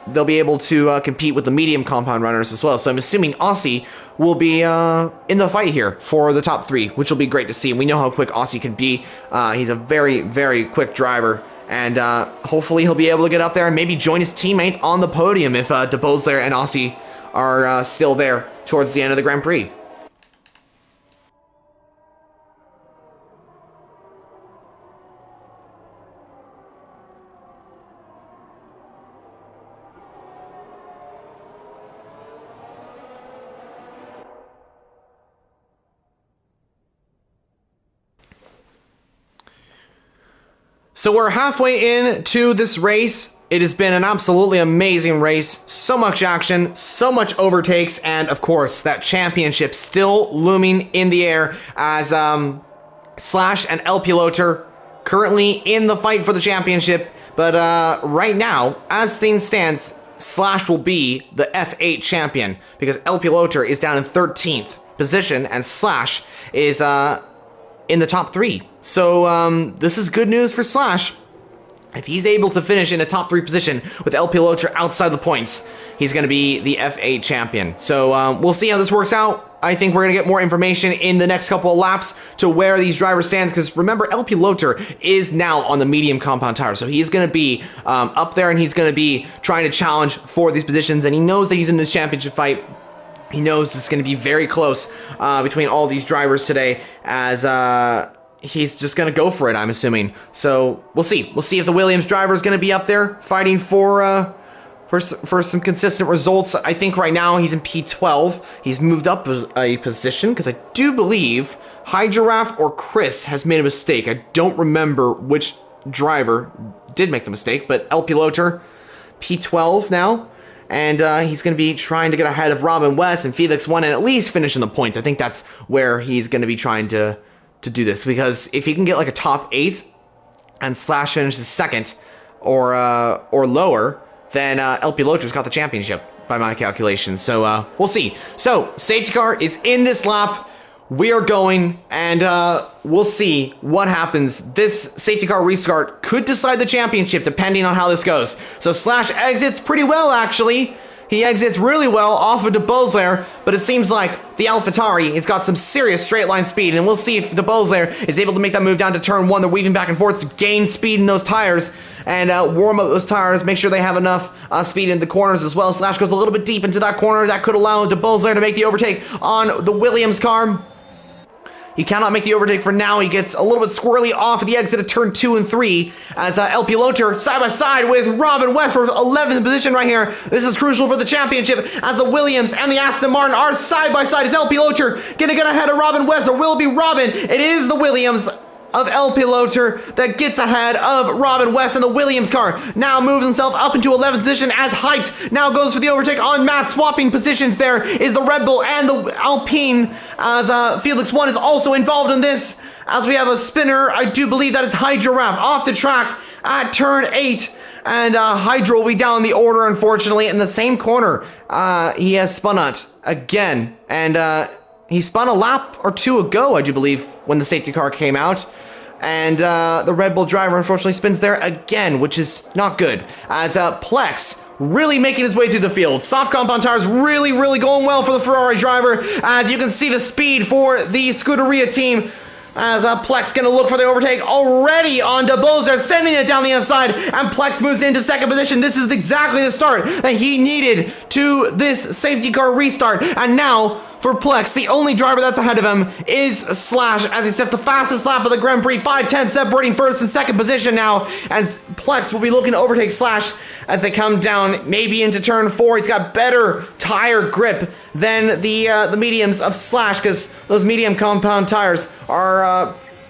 they'll be able to compete with the medium compound runners as well. So I'm assuming Aussie will be in the fight here for the top 3, which will be great to see. We know how quick Aussie can be. He's a very, very quick driver. And hopefully he'll be able to get up there and maybe join his teammate on the podium if De Bosler and Aussie are still there towards the end of the Grand Prix. So we're halfway into this race. It has been an absolutely amazing race. So much action, so much overtakes, and of course, that championship still looming in the air as Slash and El Piloter currently in the fight for the championship. But right now, as things stand, Slash will be the F8 champion because El Piloter is down in 13th position and Slash is in the top 3. So this is good news for Slash. If he's able to finish in a top 3 position with El Piloter outside the points, he's going to be the F8 champion. So we'll see how this works out. I think we're going to get more information in the next couple of laps to where these drivers stand, because remember, El Piloter is now on the medium compound tire, so he's going to be up there, and he's going to be trying to challenge for these positions, and he knows that he's in this championship fight. He knows it's going to be very close between all these drivers today, as he's just going to go for it, I'm assuming. So we'll see. We'll see if the Williams driver is going to be up there fighting for some consistent results. I think right now he's in P12. He's moved up a position because I do believe Hydrograph or Chris has made a mistake. I don't remember which driver did make the mistake, but El Piloter, P12 now. And he's going to be trying to get ahead of Robin West and Felix 1 and at least finish in the points. I think that's where he's going to be trying to do this, because if he can get like a top 8 and Slash finishes 2nd or lower, then El Piloter's got the championship by my calculations. So we'll see. So safety car is in this lap. We are going, and we'll see what happens. This safety car restart could decide the championship depending on how this goes. So Slash exits pretty well, actually. He exits really well off of De Bosler, but it seems like the AlphaTauri has got some serious straight line speed, and we'll see if De Bosler is able to make that move down to turn 1. They're weaving back and forth to gain speed in those tires and warm up those tires, make sure they have enough speed in the corners as well. Slash goes a little bit deep into that corner. That could allow De Bosler to make the overtake on the Williams car. He cannot make the overtake for now. He gets a little bit squirrely off of the exit of turn 2 and 3 as El Piloter side by side with Robin West for 11th position right here. This is crucial for the championship as the Williams and the Aston Martin are side by side. Is El Piloter going to get ahead of Robin West, or will it be Robin? It is the Williams of El Piloter that gets ahead of Robin West, and the Williams car now moves himself up into 11th position as Hyped now goes for the overtake on Matt. Swapping positions there is the Red Bull and the Alpine, as Felix 1 is also involved in this, as we have a spinner. I do believe that is Hydrograph off the track at turn 8, and Hydro will be down the order, unfortunately, in the same corner. He has spun out again, and he spun a lap or 2 ago, I do believe, when the safety car came out. And the Red Bull driver unfortunately spins there again, which is not good. As Plex really making his way through the field. Soft compound tires really, really going well for the Ferrari driver. As you can see the speed for the Scuderia team. As Plex going to look for the overtake already on De Bosler, sending it down the inside, and Plex moves into 2nd position. This is exactly the start that he needed to this safety car restart. And now, for Plex, the only driver that's ahead of him is Slash, as he sets the fastest lap of the Grand Prix, 5:10, separating 1st and 2nd position now, as Plex will be looking to overtake Slash as they come down, maybe into turn 4. He's got better tire grip than the mediums of Slash, because those medium compound tires are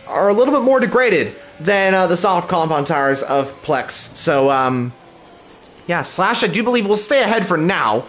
a little bit more degraded than the soft compound tires of Plex. So Yeah, Slash, I do believe, will stay ahead for now.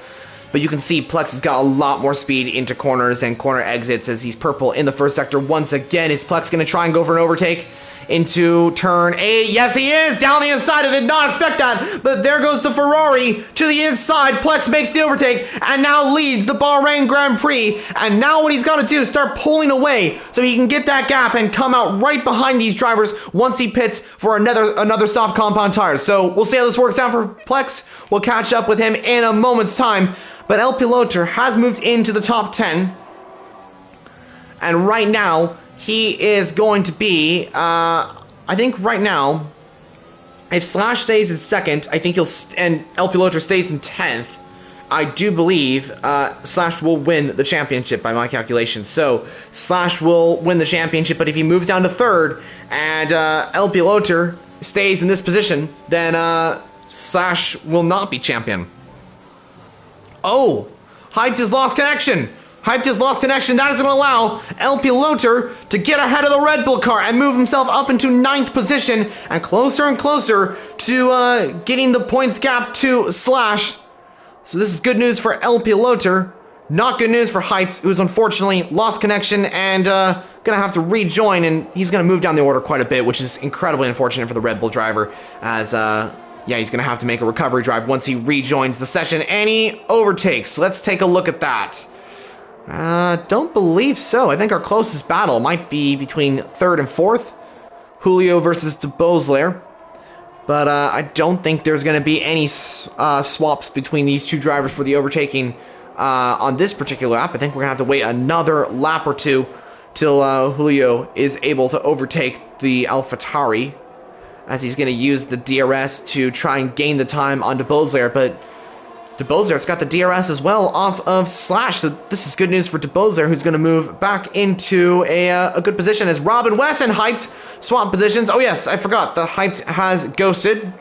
But you can see Plex has got a lot more speed into corners and corner exits as he's purple in the first sector. Once again, is Plex going to try and go for an overtake into turn 8? Yes, he is! Down the inside, I did not expect that, but there goes the Ferrari to the inside. Plex makes the overtake and now leads the Bahrain Grand Prix. And now what he's got to do is start pulling away so he can get that gap and come out right behind these drivers once he pits for another soft compound tire. So we'll see how this works out for Plex. We'll catch up with him in a moment's time. But El Piloter has moved into the top 10. And right now, he is going to be, I think right now, if Slash stays in second, I think and El Piloter stays in 10th, I do believe Slash will win the championship by my calculations. So, Slash will win the championship, but if he moves down to third, and El Piloter stays in this position, then Slash will not be champion. Oh, Hyped has lost connection. Hyped has lost connection. That is going to allow El Piloter to get ahead of the Red Bull car and move himself up into 9th position and closer to getting the points gap to Slash. So this is good news for El Piloter. Not good news for Hyped, who's unfortunately lost connection and going to have to rejoin, and he's going to move down the order quite a bit, which is incredibly unfortunate for the Red Bull driver as... yeah, he's going to have to make a recovery drive once he rejoins the session, and he overtakes. Let's take a look at that. Don't believe so. I think our closest battle might be between 3rd and 4th. Julio versus de Beausoleil. But I don't think there's going to be any swaps between these two drivers for the overtaking on this particular lap. I think we're going to have to wait another lap or two till Julio is able to overtake the AlphaTauri, as he's going to use the DRS to try and gain the time on de Beausoleil, but de Beausoleil's got the DRS as well off of Slash, so this is good news for de Beausoleil, who's going to move back into a good position as Robin West and Hyped swap positions. Oh yes, I forgot, the Hyped has ghosted,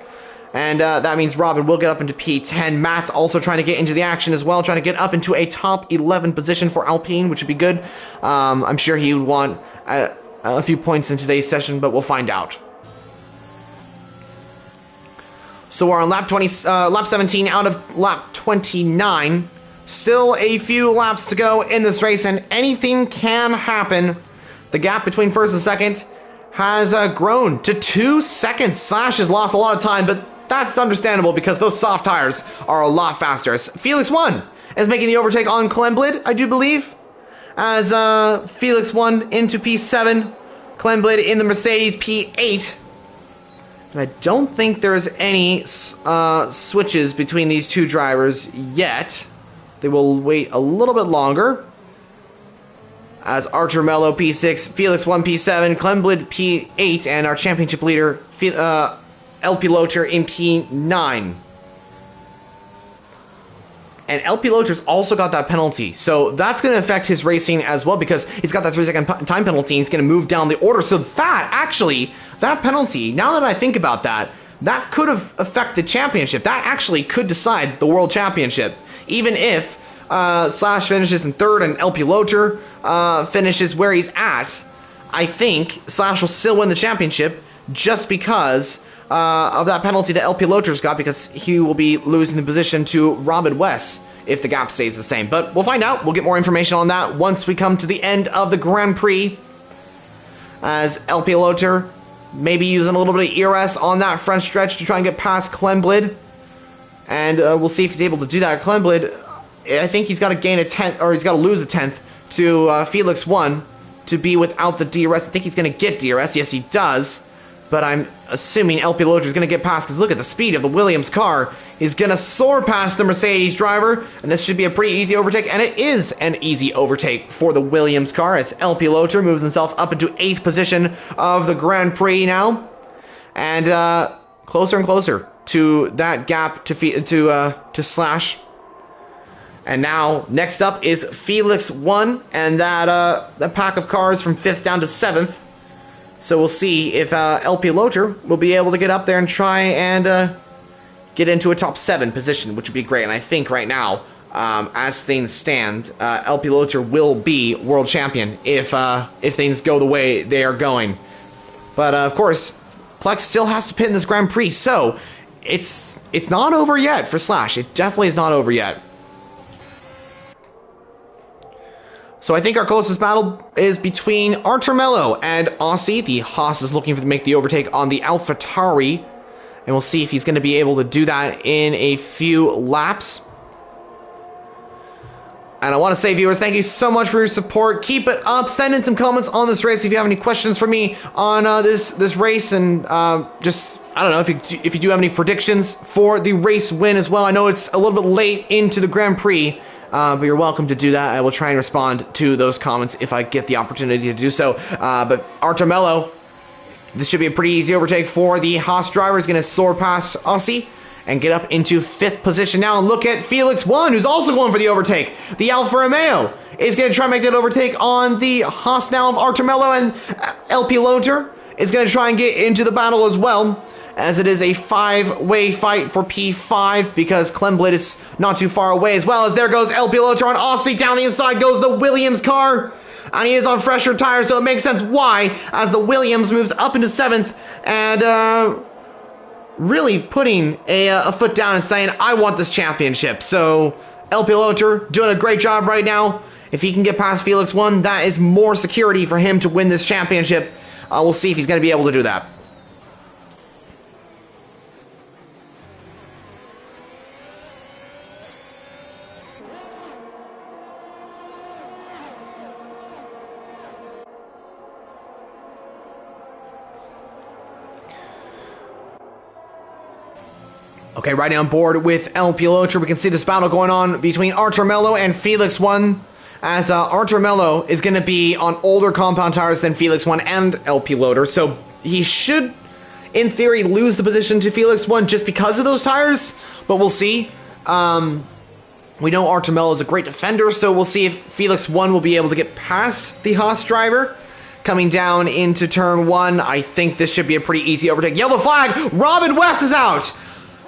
and that means Robin will get up into P10. Matt's also trying to get into the action as well, trying to get up into a top 11 position for Alpine, which would be good. I'm sure he would want a few points in today's session, but we'll find out. So we're on lap 17 out of lap 29. Still a few laps to go in this race, and anything can happen. The gap between first and second has grown to 2 seconds. Slash has lost a lot of time, but that's understandable because those soft tires are a lot faster. As Felix 1 is making the overtake on Clemblid, I do believe. As Felix 1 into P7, Clemblid in the Mercedes P8. And I don't think there's any switches between these two drivers yet. They will wait a little bit longer. As Archer Mello P6, Felix 1 P7, Clemblid P8, and our championship leader, El Piloter in P9. And El Piloter's also got that penalty, so that's going to affect his racing as well because he's got that 3-second time penalty and he's going to move down the order. So that penalty, now that I think about that, that could have affected the championship. That actually could decide the world championship. Even if Slash finishes in 3rd and El Piloter finishes where he's at, I think Slash will still win the championship just because of that penalty that El Piloter's got, because he will be losing the position to Robin West if the gap stays the same. But we'll find out. We'll get more information on that once we come to the end of the Grand Prix, as El Piloter maybe using a little bit of ERS on that front stretch to try and get past Clemblid. And we'll see if he's able to do that. Clemblid, I think he's got to gain a 10th, or he's got to lose a 10th to Felix 1 to be without the DRS. I think he's going to get DRS. Yes, he does. But I'm assuming El Piloter is going to get past, because look at the speed of the Williams car. He's going to soar past the Mercedes driver, and this should be a pretty easy overtake, and it is an easy overtake for the Williams car as El Piloter moves himself up into 8th position of the Grand Prix now. And closer and closer to that gap to Slash. And now, next up is Felix 1, and that pack of cars from 5th down to 7th. So we'll see if El Piloter will be able to get up there and try and get into a top 7 position, which would be great. And I think right now, as things stand, El Piloter will be world champion if things go the way they are going. But of course, Plex still has to pit in this Grand Prix. So it's not over yet for Slash. It definitely is not over yet. So I think our closest battle is between Artermello and Aussie. The Haas is looking to make the overtake on the AlphaTauri, and we'll see if he's going to be able to do that in a few laps. And I want to say, viewers, thank you so much for your support. Keep it up. Send in some comments on this race if you have any questions for me on this race, and just, I don't know, if you do have any predictions for the race win as well. I know it's a little bit late into the Grand Prix, but you're welcome to do that. I will try and respond to those comments if I get the opportunity to do so. But Artermello, this should be a pretty easy overtake for the Haas driver. He's going to soar past Aussie and get up into 5th position now. And look at Felix 1, who's also going for the overtake. The Alfa Romeo is going to try and make that overtake on the Haas now of Artermello, and El Piloter is going to try and get into the battle as well, as it is a 5-way fight for P5 because Clemblade is not too far away, as well as there goes El Piloter on Aussie. Down the inside goes the Williams car, and he is on fresher tires, so it makes sense why, as the Williams moves up into 7th and really putting a foot down and saying, I want this championship. So El Piloter doing a great job right now. If he can get past Felix 1, that is more security for him to win this championship. We'll see if he's going to be able to do that. Okay, right now on board with El Piloter, we can see this battle going on between Artermello and Felix 1, as Artermello is going to be on older compound tires than Felix 1 and El Piloter, so he should, in theory, lose the position to Felix 1 just because of those tires, but we'll see. We know Artermello is a great defender, so we'll see if Felix 1 will be able to get past the Haas driver. Coming down into turn 1, I think this should be a pretty easy overtake. Yellow flag! Robin West is out!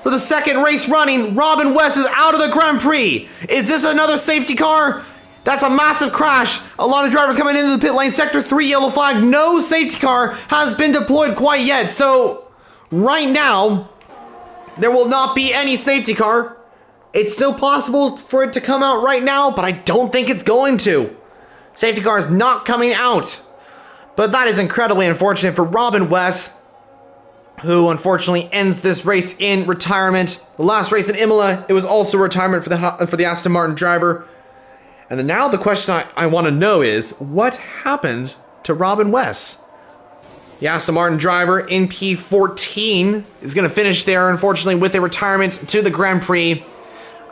For the 2nd race running, Robin West is out of the Grand Prix. Is this another safety car? That's a massive crash. A lot of drivers coming into the pit lane. Sector 3, yellow flag. No safety car has been deployed quite yet. So, right now, there will not be any safety car. It's still possible for it to come out right now, but I don't think it's going to. Safety car is not coming out. But that is incredibly unfortunate for Robin West, who unfortunately ends this race in retirement. The last race in Imola, it was also retirement for the Aston Martin driver. And then now the question I want to know is, what happened to Robin West? The Aston Martin driver in P14 is going to finish there, unfortunately, with a retirement to the Grand Prix.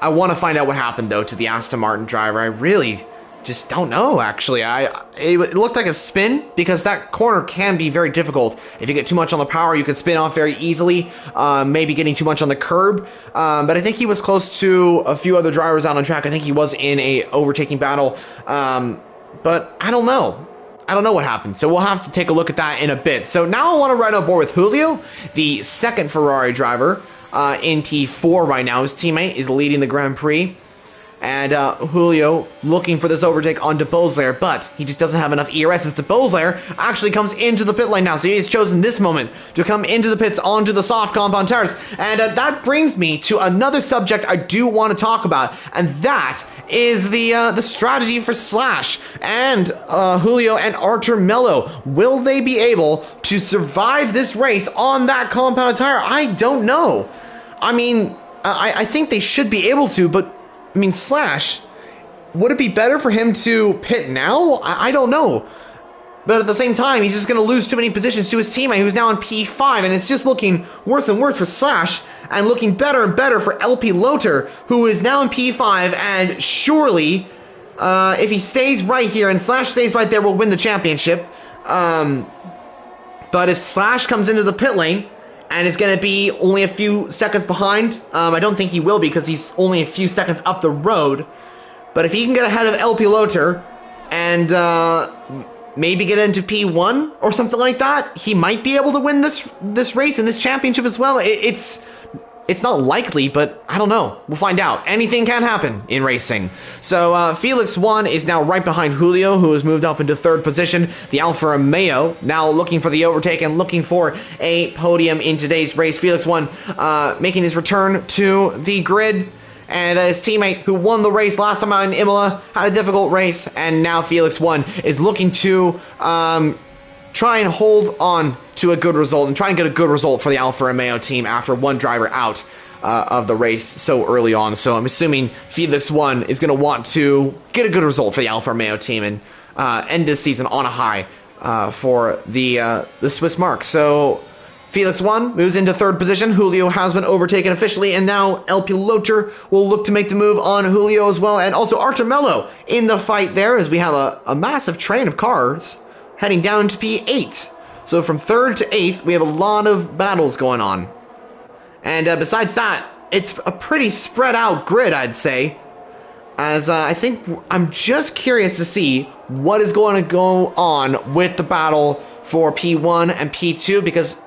I want to find out what happened, though, to the Aston Martin driver. I really just don't know, actually. It looked like a spin, because that corner can be very difficult. If you get too much on the power, you can spin off very easily, maybe getting too much on the curb. But I think he was close to a few other drivers out on track. I think he was in a overtaking battle. But I don't know. I don't know what happened, so we'll have to take a look at that in a bit. So now I want to ride on board with Julio, the 2nd Ferrari driver in P4 right now. His teammate is leading the Grand Prix. And Julio looking for this overtake on De Beausoleil, but he just doesn't have enough ERS as De Beausoleil actually comes into the pit lane now. So he's chosen this moment to come into the pits onto the soft compound tires. And that brings me to another subject I do want to talk about, and that is the strategy for Slash and Julio and Artermello. Will they be able to survive this race on that compound tire? I don't know. I mean, I think they should be able to, but I mean, Slash, would it be better for him to pit now? I don't know. But at the same time, he's just going to lose too many positions to his teammate, who's now in P5, and it's just looking worse and worse for Slash, and looking better and better for El Piloter, who is now in P5, and surely, if he stays right here, and Slash stays right there, will win the championship. But if Slash comes into the pit lane, and it's going to be only a few seconds behind. I don't think he will be, because he's only a few seconds up the road. But if he can get ahead of El Piloter and maybe get into P1 or something like that, he might be able to win this race and this championship as well. It's It's not likely, but I don't know. We'll find out. Anything can happen in racing. So Felix 1 is now right behind Julio, who has moved up into third position. The Alfa Romeo now looking for the overtake and looking for a podium in today's race. Felix 1 making his return to the grid. And his teammate who won the race last time out in Imola had a difficult race. And now Felix 1 is looking to try and hold on to a good result and try and get a good result for the Alfa Romeo team after one driver out of the race so early on. So I'm assuming Felix 1 is going to want to get a good result for the Alfa Romeo team and end this season on a high for the Swiss mark. So Felix 1 moves into third position. Julio has been overtaken officially, and now El Piloter will look to make the move on Julio as well, and also Artur Melo in the fight there as we have a massive train of cars heading down to P8. So from 3rd to 8th, we have a lot of battles going on. And besides that, it's a pretty spread out grid, I'd say. As I think I'm just curious to see what is going to go on with the battle for P1 and P2, because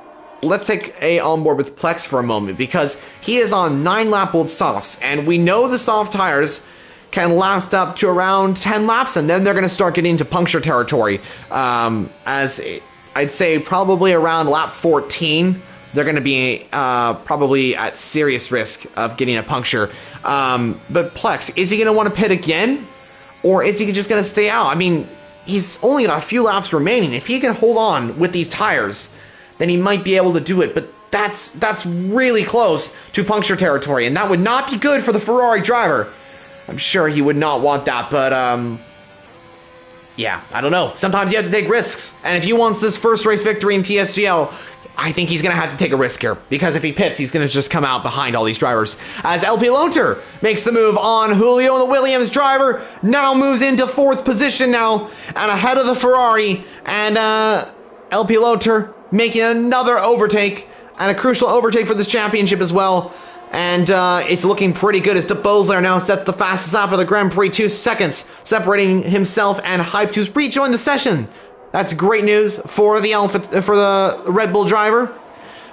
let's take a onboard with Plex for a moment, because he is on 9-lap old softs, and we know the soft tires can last up to around 10 laps, and then they're going to start getting into puncture territory. As I'd say probably around lap 14, they're going to be probably at serious risk of getting a puncture. But Plex, is he going to want to pit again? Or is he just going to stay out? I mean, he's only got a few laps remaining. If he can hold on with these tires, then he might be able to do it. But that's really close to puncture territory, and that would not be good for the Ferrari driver. I'm sure he would not want that, but yeah, I don't know. Sometimes you have to take risks, and if he wants this first race victory in PSGL, I think he's going to have to take a risk here, because if he pits, he's going to just come out behind all these drivers. As El Piloter makes the move on Julio, the Williams driver now moves into 4th position now, and ahead of the Ferrari, and El Piloter making another overtake, and a crucial overtake for this championship as well. And it's looking pretty good as De Bosler now sets the fastest lap of the Grand Prix, 2 seconds, separating himself and Hype to rejoin the session. That's great news for the Red Bull driver,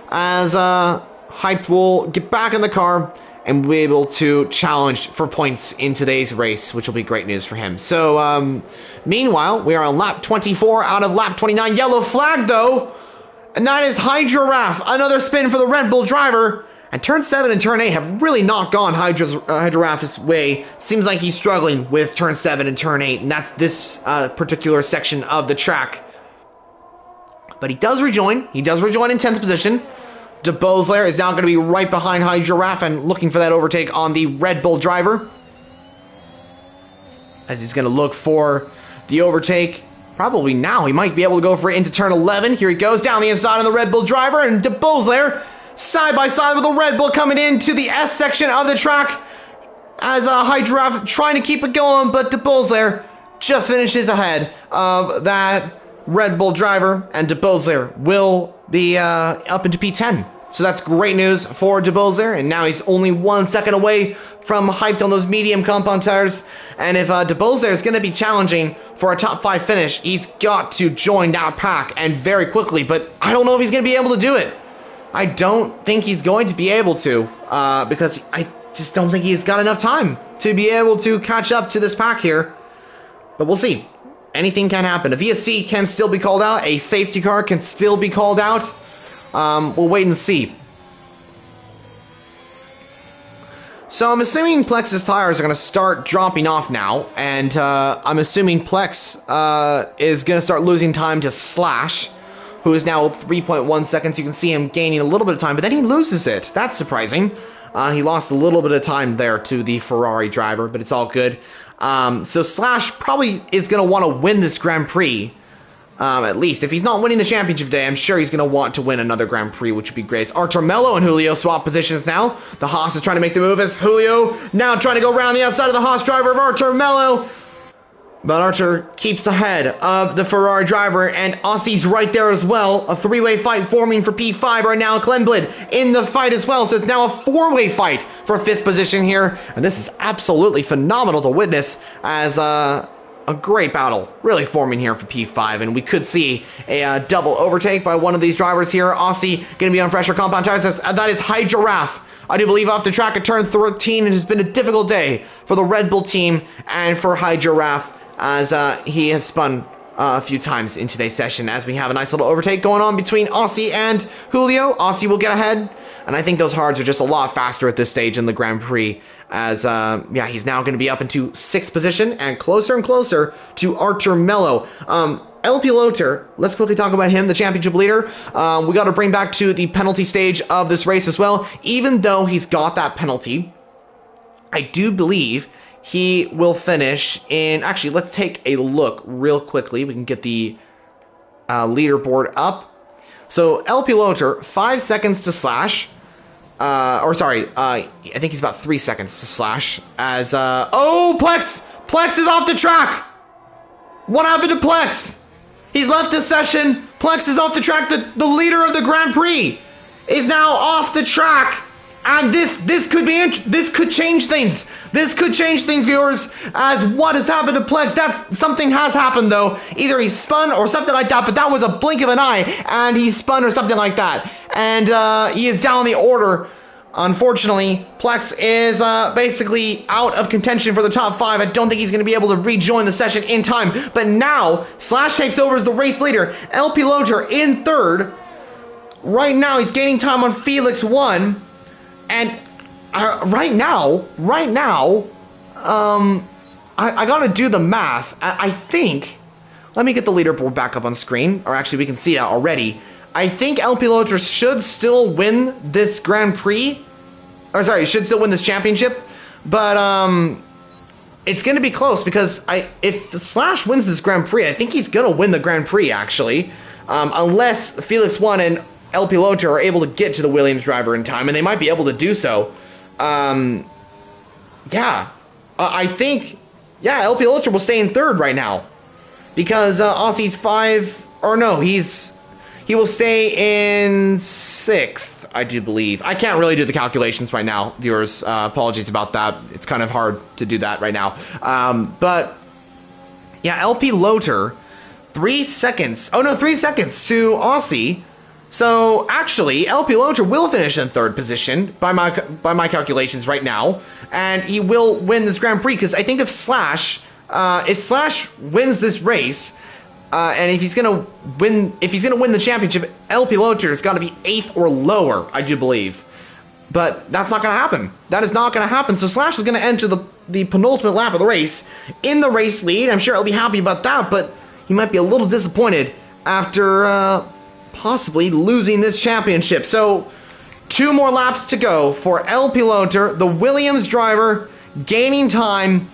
as Hype will get back in the car and be able to challenge for points in today's race, which will be great news for him. So, meanwhile, we are on lap 24 out of lap 29. Yellow flag, though, and that is Hydra Raf. Another spin for the Red Bull driver. And turn 7 and turn 8 have really not gone Hydra Raf's way. Seems like he's struggling with turn 7 and turn 8, and that's this particular section of the track. But he does rejoin. He does rejoin in 10th position. De Bosler is now going to be right behind Hydra Raf and looking for that overtake on the Red Bull driver, as he's going to look for the overtake. Probably now he might be able to go for it into turn 11. Here he goes down the inside on the Red Bull driver, and De Bosler side by side with the Red Bull coming into the S section of the track, as Hydra trying to keep it going, but De Bosler just finishes ahead of that Red Bull driver, and De Bosler will be up into P10. So that's great news for De Bosler, and now he's only 1 second away from Hyped on those medium compound tires. And if De Bosler is going to be challenging for a top 5 finish, he's got to join that pack, and very quickly, but I don't know if he's going to be able to do it. I don't think he's going to be able to, because I just don't think he's got enough time to be able to catch up to this pack here. But we'll see. Anything can happen. A VSC can still be called out. A safety car can still be called out. We'll wait and see. So I'm assuming Plex's tires are going to start dropping off now. And I'm assuming Plex is going to start losing time to Slash, who is now 3.1 seconds. You can see him gaining a little bit of time, but then he loses it. That's surprising. He lost a little bit of time there to the Ferrari driver, but it's all good. So Slash probably is going to want to win this Grand Prix, at least. If he's not winning the championship today, I'm sure he's going to want to win another Grand Prix, which would be great. Artur Melo and Julio swap positions now. The Haas is trying to make the move as Julio now trying to go around the outside of the Haas driver of Artur Melo. But Archer keeps ahead of the Ferrari driver, and Aussie's right there as well. A 3-way fight forming for P5 right now. Klemblid in the fight as well, so it's now a 4-way fight for 5th position here. And this is absolutely phenomenal to witness, as a great battle really forming here for P5. And we could see a double overtake by one of these drivers here. Aussie going to be on fresher compound tires. That is Hydra Raf I do believe, off the track at turn 13. It has been a difficult day for the Red Bull team and for Hydro Raph, as he has spun a few times in today's session, as we have a nice little overtake going on between Aussie and Julio. Aussie will get ahead, and I think those hards are just a lot faster at this stage in the Grand Prix, as yeah, he's now going to be up into 6th position and closer to Artur Mello. El Piloter, let's quickly talk about him, the championship leader. We got to bring back to the penalty stage of this race as well. Even though he's got that penalty, I do believe he will finish in... Actually, let's take a look real quickly. We can get the leaderboard up. So, El Piloter, 5 seconds to Slash. I think he's about 3 seconds to Slash. As, oh, Plex! Plex is off the track! What happened to Plex? He's left this session. Plex is off the track. The leader of the Grand Prix is now off the track. And this could change things. This could change things, viewers, as what has happened to Plex. Something has happened, though. Either he spun or something like that, but that was a blink of an eye, and he spun or something like that. And he is down the order. Unfortunately, Plex is basically out of contention for the top 5. I don't think he's going to be able to rejoin the session in time. But now, Slash takes over as the race leader. El Piloter in 3rd. Right now, he's gaining time on Felix 1. And right now, I got to do the math. I think, let me get the leaderboard back up on screen. Or actually, we can see it already. I think El Piloter should still win this Grand Prix. Or sorry, should still win this championship. But it's going to be close because if Slash wins this Grand Prix, I think he's going to win the Grand Prix, actually. Unless Felix 1 and El Piloter are able to get to the Williams driver in time, and they might be able to do so. Yeah. I think, yeah, El Piloter will stay in 3rd right now. Because Aussie's 5, or no, he will stay in 6th, I do believe. I can't really do the calculations right now, viewers. Apologies about that. It's kind of hard to do that right now. But, yeah, El Piloter, 3 seconds. Oh, no, 3 seconds to Aussie. So, actually, El Piloter will finish in 3rd position by my calculations right now. And he will win this Grand Prix, because I think if Slash wins this race... and if he's gonna win the championship, El Piloter has got to be 8th or lower, I do believe. But that's not gonna happen. That is not gonna happen. So Slash is gonna enter the penultimate lap of the race in the race lead. I'm sure he'll be happy about that, but he might be a little disappointed after possibly losing this championship. So 2 more laps to go for El Piloter, the Williams driver, gaining time.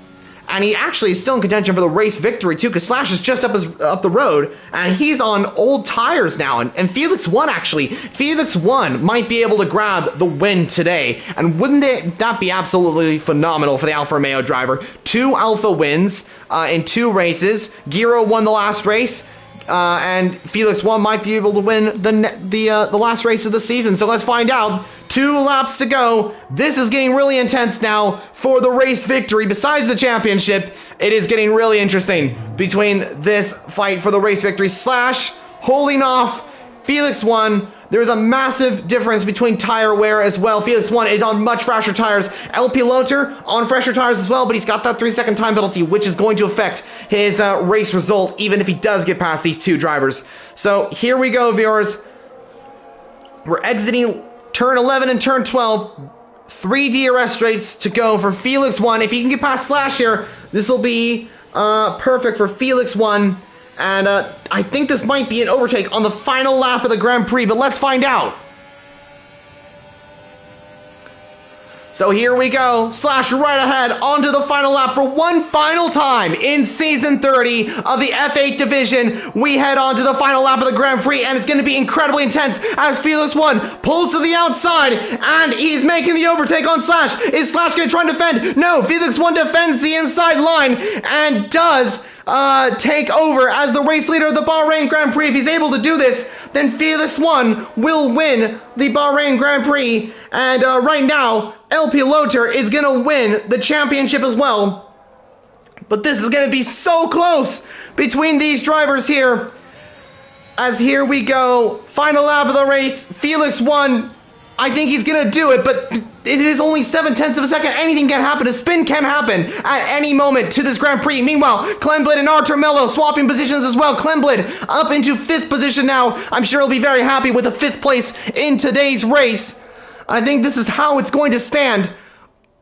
And he actually is still in contention for the race victory, too, because Slash is just up the road, and he's on old tires now. And Felix 1, actually. Felix 1 might be able to grab the win today. And wouldn't that be absolutely phenomenal for the Alfa Romeo driver? 2 Alpha wins in 2 races. Giro won the last race. And Felix 1 might be able to win the last race of the season. So let's find out. 2 laps to go. This is getting really intense now for the race victory. Besides the championship, it is getting really interesting between this fight for the race victory. Slash holding off Felix 1. There's a massive difference between tire wear as well. Felix 1 is on much fresher tires. El Piloter on fresher tires as well, but he's got that 3-second time penalty, which is going to affect his race result, even if he does get past these 2 drivers. So here we go, viewers. We're exiting turn 11 and turn 12. 3 DRS straights to go for Felix 1. If he can get past Slash here, this will be perfect for Felix 1. And I think this might be an overtake on the final lap of the Grand Prix, but let's find out. So here we go. Slash right ahead onto the final lap for one final time in Season 30 of the F8 division. We head on to the final lap of the Grand Prix, and it's going to be incredibly intense as Felix 1 pulls to the outside, and he's making the overtake on Slash. Is Slash going to try and defend? No, Felix 1 defends the inside line and does take over as the race leader of the Bahrain Grand Prix. If he's able to do this, then Felix 1 will win the Bahrain Grand Prix. And right now, El Piloter is going to win the championship as well. But this is going to be so close between these drivers here. As here we go, final lap of the race. Felix 1, I think he's going to do it, but It is only 7/10 of a second. Anything can happen. A spin can happen at any moment to this Grand Prix. Meanwhile, Clemblid and Artur Mello swapping positions as well. Clemblid up into 5th position now. I'm sure he'll be very happy with a 5th place in today's race. I think this is how it's going to stand.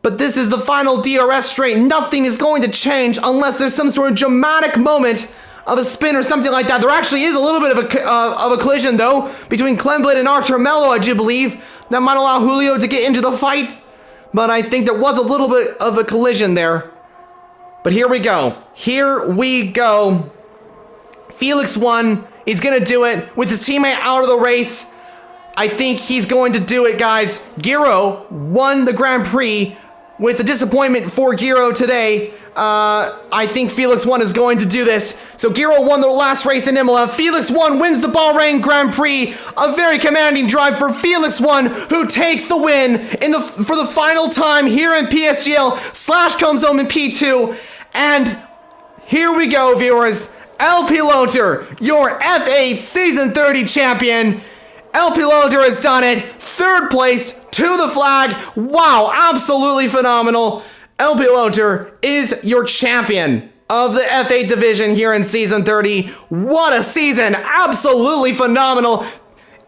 But this is the final DRS straight. Nothing is going to change unless there's some sort of dramatic moment of a spin or something like that. There actually is a little bit of a collision, though, between Clemblid and Artur Mello, I do believe. That might allow Julio to get into the fight, but I think there was a little bit of a collision there. But here we go. Here we go. Felix won. He's going to do it with his teammate out of the race. I think he's going to do it, guys. Giro won the Grand Prix with the disappointment for Giro today. I think Felix 1 is going to do this. So Giro won the last race in Imola. Felix 1 wins the Bahrain Grand Prix. A very commanding drive for Felix 1, who takes the win for the final time here in PSGL. Slash comes home in P2. And here we go, viewers. El Piloter, your F8 Season 30 champion. El Piloter has done it. 3rd place to the flag. Wow, absolutely phenomenal. El Piloter is your champion of the F8 division here in Season 30. What a season. Absolutely phenomenal.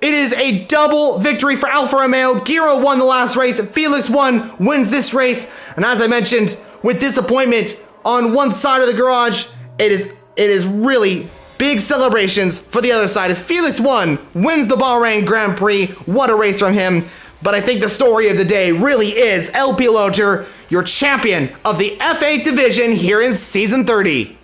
It is a double victory for Alfa Romeo. Giro won the last race. Felix 1 wins this race. And as I mentioned, with disappointment on one side of the garage, it is really big celebrations for the other side as Felix 1 wins the Bahrain Grand Prix. What a race from him. But I think the story of the day really is El Piloter, your champion of the F8 division here in Season 30.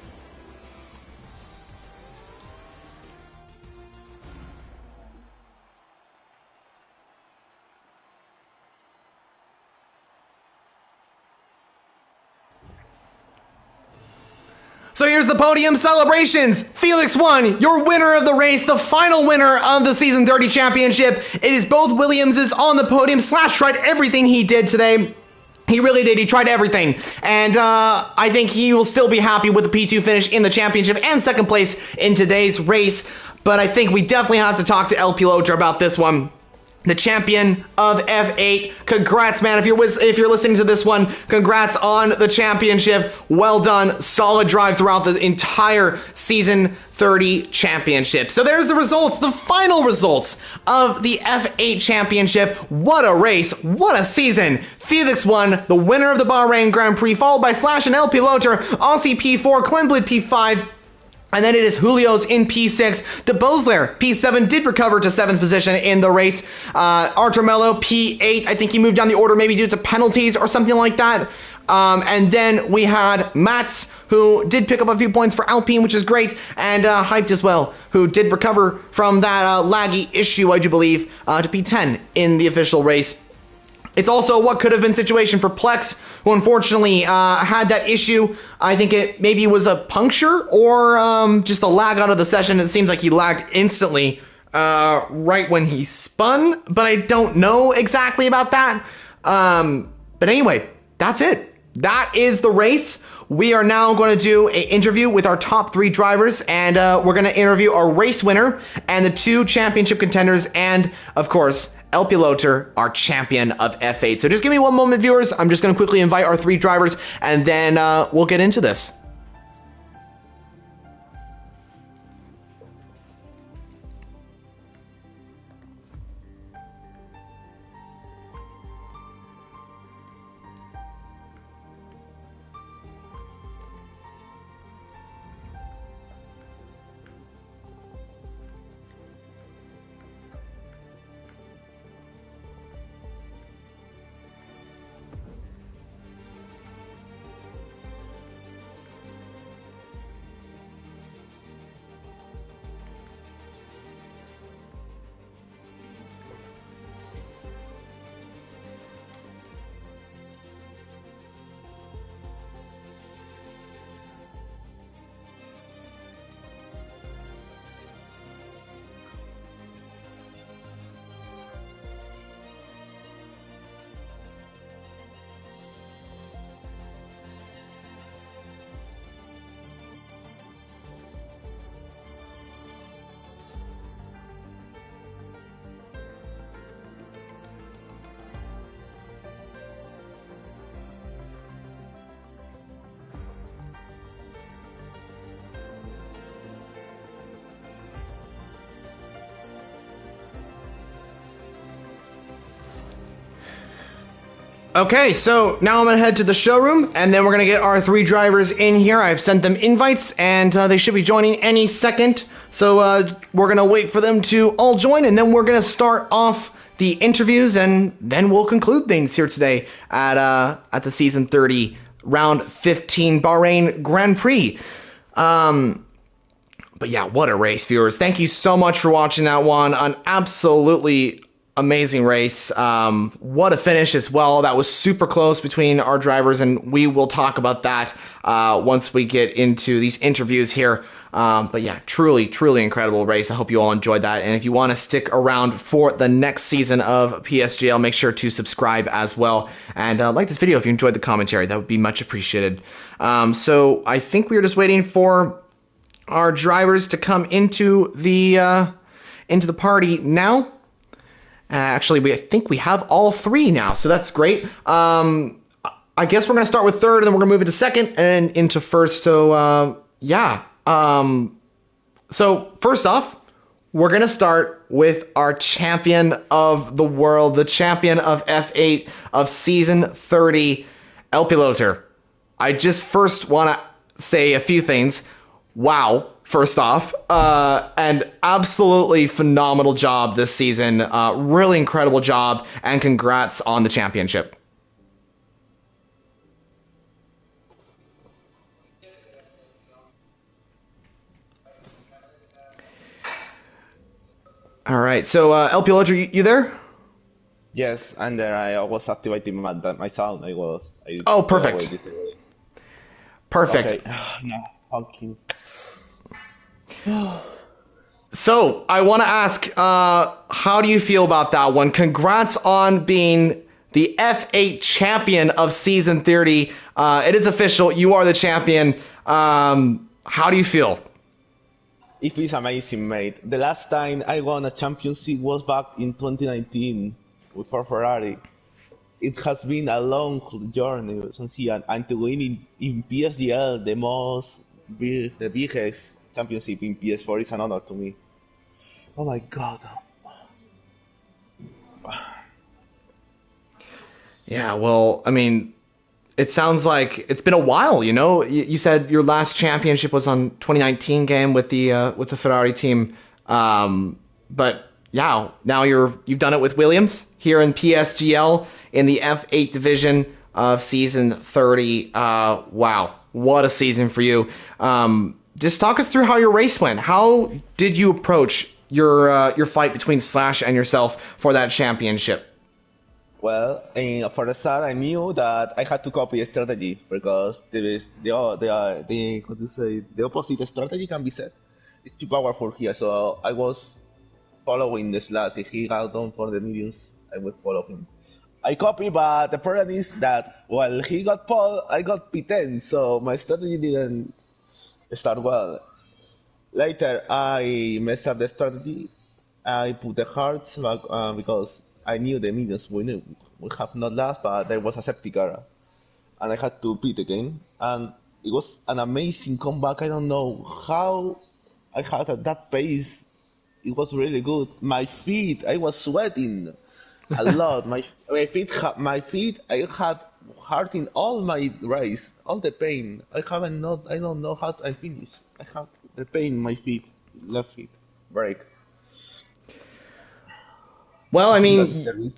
So here's the podium celebrations. Felix 1, your winner of the race, the final winner of the Season 30 championship. It is both Williamses on the podium. Slash tried everything he did today. He really did. He tried everything. And I think he will still be happy with the P2 finish in the championship and 2nd place in today's race. But I think we definitely have to talk to El Piloter about this one. The champion of F8. Congrats, man. If you're listening to this one, congrats on the championship. Well done. Solid drive throughout the entire Season 30 championship. So there's the results, the final results of the F8 championship. What a race. What a season. Felix 1, the winner of the Bahrain Grand Prix, followed by Slash and El Piloter, Aussie P4, Clemblid P5, and then it is Julio's in P6. De Bosler, P7, did recover to 7th position in the race. Artur Mello, P8. I think he moved down the order maybe due to penalties or something like that. And then we had Mats, who did pick up a few points for Alpine, which is great. And Hyped as well, who did recover from that laggy issue, I do believe, to P10 in the official race. It's also what could have been situation for Plex, who unfortunately had that issue. I think it maybe was a puncture or just a lag out of the session. It seems like he lagged instantly right when he spun, but I don't know exactly about that. But anyway, that's it. That is the race. We are now going to do an interview with our top 3 drivers, and we're going to interview our race winner and the 2 championship contenders, and of course, El Piloter, our champion of F8. So just give me one moment, viewers. I'm just going to quickly invite our 3 drivers, and then we'll get into this. Okay, so now I'm gonna head to the showroom, and then we're gonna get our 3 drivers in here. I've sent them invites, and they should be joining any second. So we're gonna wait for them to all join, and then we're gonna start off the interviews, and then we'll conclude things here today at the season 30 round 15 Bahrain Grand Prix. But yeah, what a race, viewers. Thank you so much for watching that one. An absolutely amazing race. What a finish as well. That was super close between our drivers, and we will talk about that once we get into these interviews here. But yeah, truly incredible race. I hope you all enjoyed that. And if you want to stick around for the next season of PSGL, make sure to subscribe as well. And like this video if you enjoyed the commentary. That would be much appreciated. So I think we are just waiting for our drivers to come into the party now. Actually, I think we have all 3 now, so that's great. I guess we're gonna start with third, and then we're gonna move into second and into first. So yeah. So first off, we're gonna start with our champion of the world, the champion of F8 of season 30, El Piloter. I just first want to say a few things. Wow, first off, and absolutely phenomenal job this season. Really incredible job, and congrats on the championship. All right, so El Piloto, you there? Yes, and then I was activating my sound. Oh, perfect. Perfect. Okay. No, fucking. So I want to ask, how do you feel about that one? Congrats on being the F8 champion of season 30. It is official. You are the champion. How do you feel? It feels amazing, mate. The last time I won a championship was back in 2019 with Ferrari. It has been a long journey since here, and to win in PSGL, the biggest championship in PS4 is an honor to me. Oh my god. Yeah, well, I mean, it sounds like it's been a while, you know? You said your last championship was on 2019 game with the Ferrari team. But yeah, now you've done it with Williams here in PSGL in the F8 division of season 30. Wow, what a season for you. Just talk us through how your race went. How did you approach your fight between Slash and yourself for that championship? Well, for the start, I knew that I had to copy a strategy because how to say, the opposite strategy can be said. It's too powerful here, so I was following the slash. If he got down for the mediums, I would follow him. I copy, but the problem is that while he got pole, I got P10, so my strategy didn't start well. Later, I messed up the strategy. I put the hearts back, because I knew the minions would have not last, but there was a septic era. And I had to beat again. And it was an amazing comeback. I don't know how I had at that pace. It was really good. My feet, I was sweating a lot. My feet, I had hurting all my race, all the pain. I don't know how I finish. I have the pain in my feet, left feet, break. Well, I mean, That's the reason.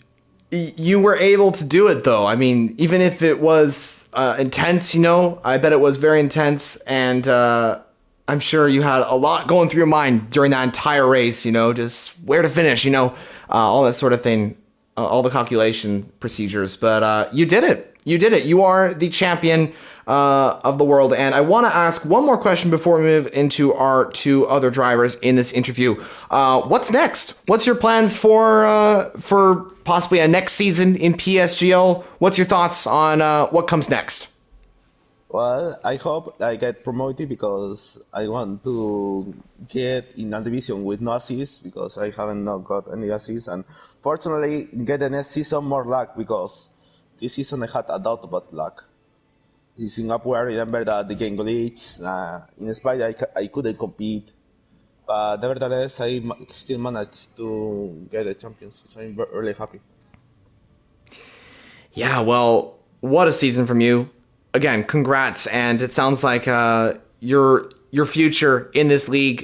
you were able to do it though. I mean, even if it was intense, you know, I bet it was very intense, and I'm sure you had a lot going through your mind during that entire race, you know, just where to finish, you know, all that sort of thing, all the calculation procedures. But you did it. You did it. You are the champion of the world. And I want to ask one more question before we move into our 2 other drivers in this interview. What's next? What's your plans for possibly a next season in PSGL? What's your thoughts on what comes next? Well, I hope I get promoted because I want to get in a division with no assists because I haven't not got any assists, and fortunately get the next season more luck because this season I had a doubt about luck. In Singapore, I remember that the game glitched. In Spain, I couldn't compete, but nevertheless, still managed to get a championship. So I'm really happy. Yeah, well, what a season from you. Again, congrats, and it sounds like your future in this league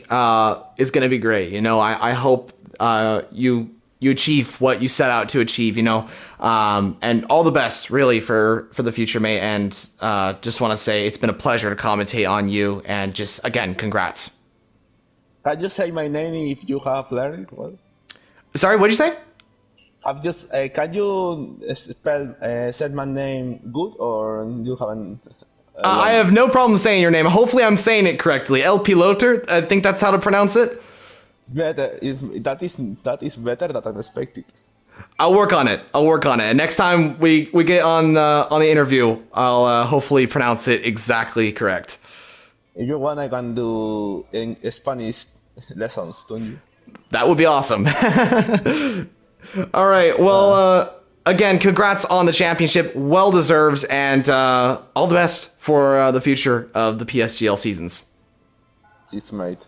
is going to be great. I hope you achieve what you set out to achieve. And all the best, really, for the future, mate. And just want to say it's been a pleasure to commentate on you, and just again, congrats. Can you say my name if you have learned? Well, Sorry, what'd you say? I've just can you spell said my name good or you haven't I learned? have no problem saying your name. Hopefully, I'm saying it correctly. El Piloter, I think that's how to pronounce it. Better if that is better than expected. I'll work on it. I'll work on it. And next time we get on the interview, I'll hopefully pronounce it exactly correct. If you want, I can do in Spanish lessons to you. That would be awesome. All right. Well, again, congrats on the championship. Well deserved, and all the best for the future of the PSGL seasons. It's made.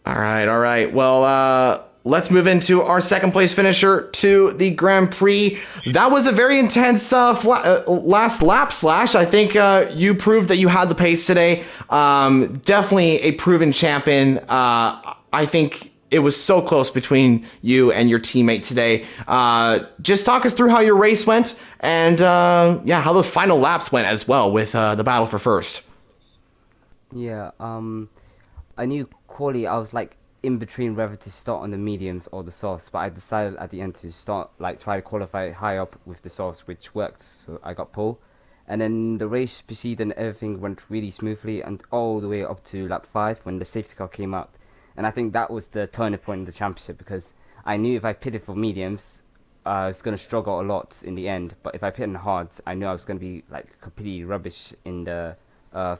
All right. All right. Well, let's move into our second place finisher to the Grand Prix. That was a very intense last lap slash. I think you proved that you had the pace today. Definitely a proven champion. I think it was so close between you and your teammate today. Just talk us through how your race went and how those final laps went as well with the battle for first. Yeah, I knew quali I was like in between whether to start on the mediums or the softs, but I decided at the end to start like try to qualify high up with the softs, which worked. So I got pole, and then the race proceeded and everything went really smoothly and all the way up to lap 5 when the safety car came out. And I think that was the turning point in the championship because I knew if I pitted for mediums, I was going to struggle a lot in the end. But if I pitted in hards, I knew I was going to be like completely rubbish in the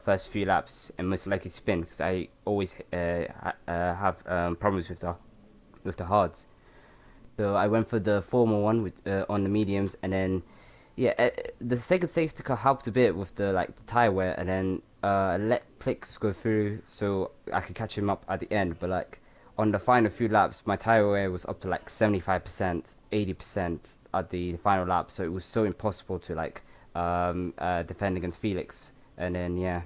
first few laps and most likely spin because I always have problems with the hards. So I went for the formal one with on the mediums, and then the second safety car helped a bit with the tire wear, and then let Plix go through so I could catch him up at the end. But like on the final few laps, my tire wear was up to like 75%, 80% at the final lap, so it was so impossible to defend against Felix. And then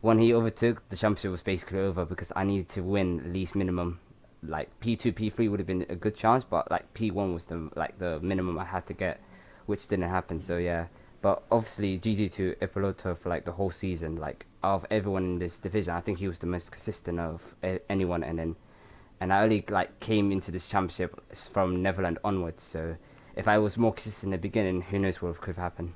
when he overtook, the championship was basically over because I needed to win at least minimum. Like P2, P3 would have been a good chance, but like P1 was the minimum I had to get, which didn't happen. So yeah, but obviously GG to Ippolito for like the whole season. Like out of everyone in this division, I think he was the most consistent of anyone. And I only like came into this championship from Netherlands onwards. So if I was more consistent in the beginning, who knows what could have happened.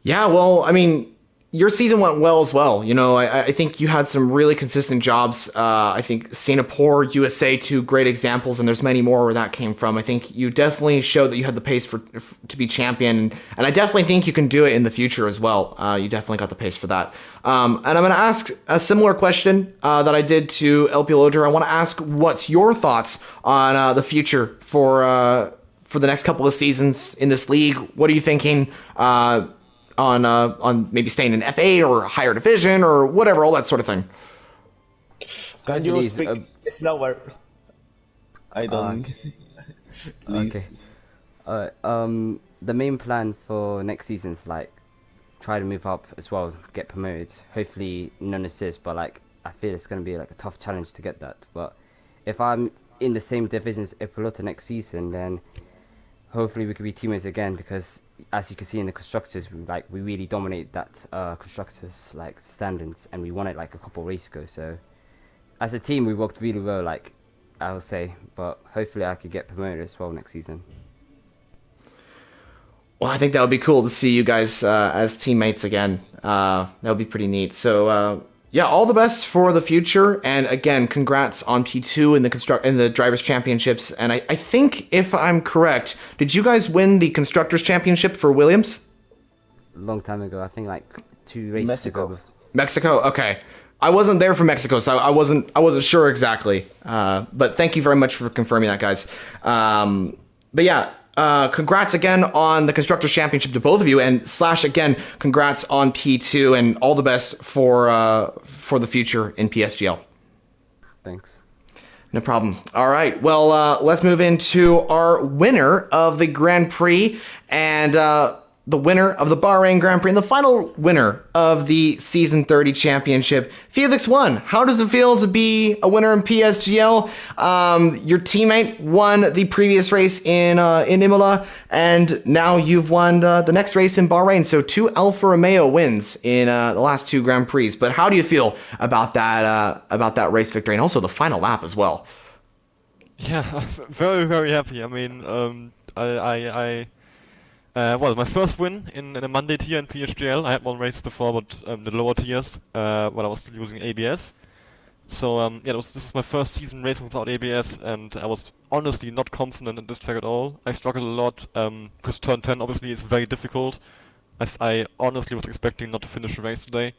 Yeah, well, I mean, your season went well as well. I think you had some really consistent jobs. I think Singapore, USA, two great examples, and there's many more where that came from. I think you definitely showed that you had the pace to be champion, and I definitely think you can do it in the future as well. You definitely got the pace for that. And I'm going to ask a similar question that I did to El Piloter. I want to ask, what's your thoughts on the future for the next couple of seasons in this league? What are you thinking? On maybe staying in F8 or a higher division or whatever, all that sort of thing. Can you speak slower? I don't. Okay. The main plan for next season is like try to move up as well, get promoted. Hopefully none assists, but like I feel it's gonna be like a tough challenge to get that. But if I'm in the same division as Ippolito next season, then hopefully we could be teammates again because as you can see in the constructors, we really dominate that constructors like standings, and we won it like a couple of races ago. So as a team, we worked really well, like I would say. But hopefully, I could get promoted as well next season. Well, I think that would be cool to see you guys as teammates again. That would be pretty neat. So all the best for the future, and again, congrats on P2 in the drivers' championships. And I think, if I'm correct, did you guys win the constructors' championship for Williams? A long time ago, I think like 2 races ago. Mexico, okay. I wasn't there for Mexico, so I wasn't sure exactly. But thank you very much for confirming that, guys. But yeah. Congrats again on the Constructors' Championship to both of you, and Slash again, congrats on P2, and all the best for the future in PSGL. Thanks. No problem. All right. Well, let's move into our winner of the Grand Prix and the winner of the Bahrain Grand Prix and the final winner of the Season 30 Championship. Felix won. How does it feel to be a winner in PSGL? Your teammate won the previous race in Imola, and now you've won the next race in Bahrain. So 2 Alfa Romeo wins in the last 2 Grand Prix. But how do you feel about that race victory and also the final lap as well? Yeah, very, very happy. I mean, well, my first win in a Monday tier in PSGL. I had one race before, but the lower tiers, when I was still using ABS. So yeah, this was my first season race without ABS, and I was honestly not confident in this track at all. I struggled a lot, because turn 10 obviously is very difficult. I honestly was expecting not to finish the race today.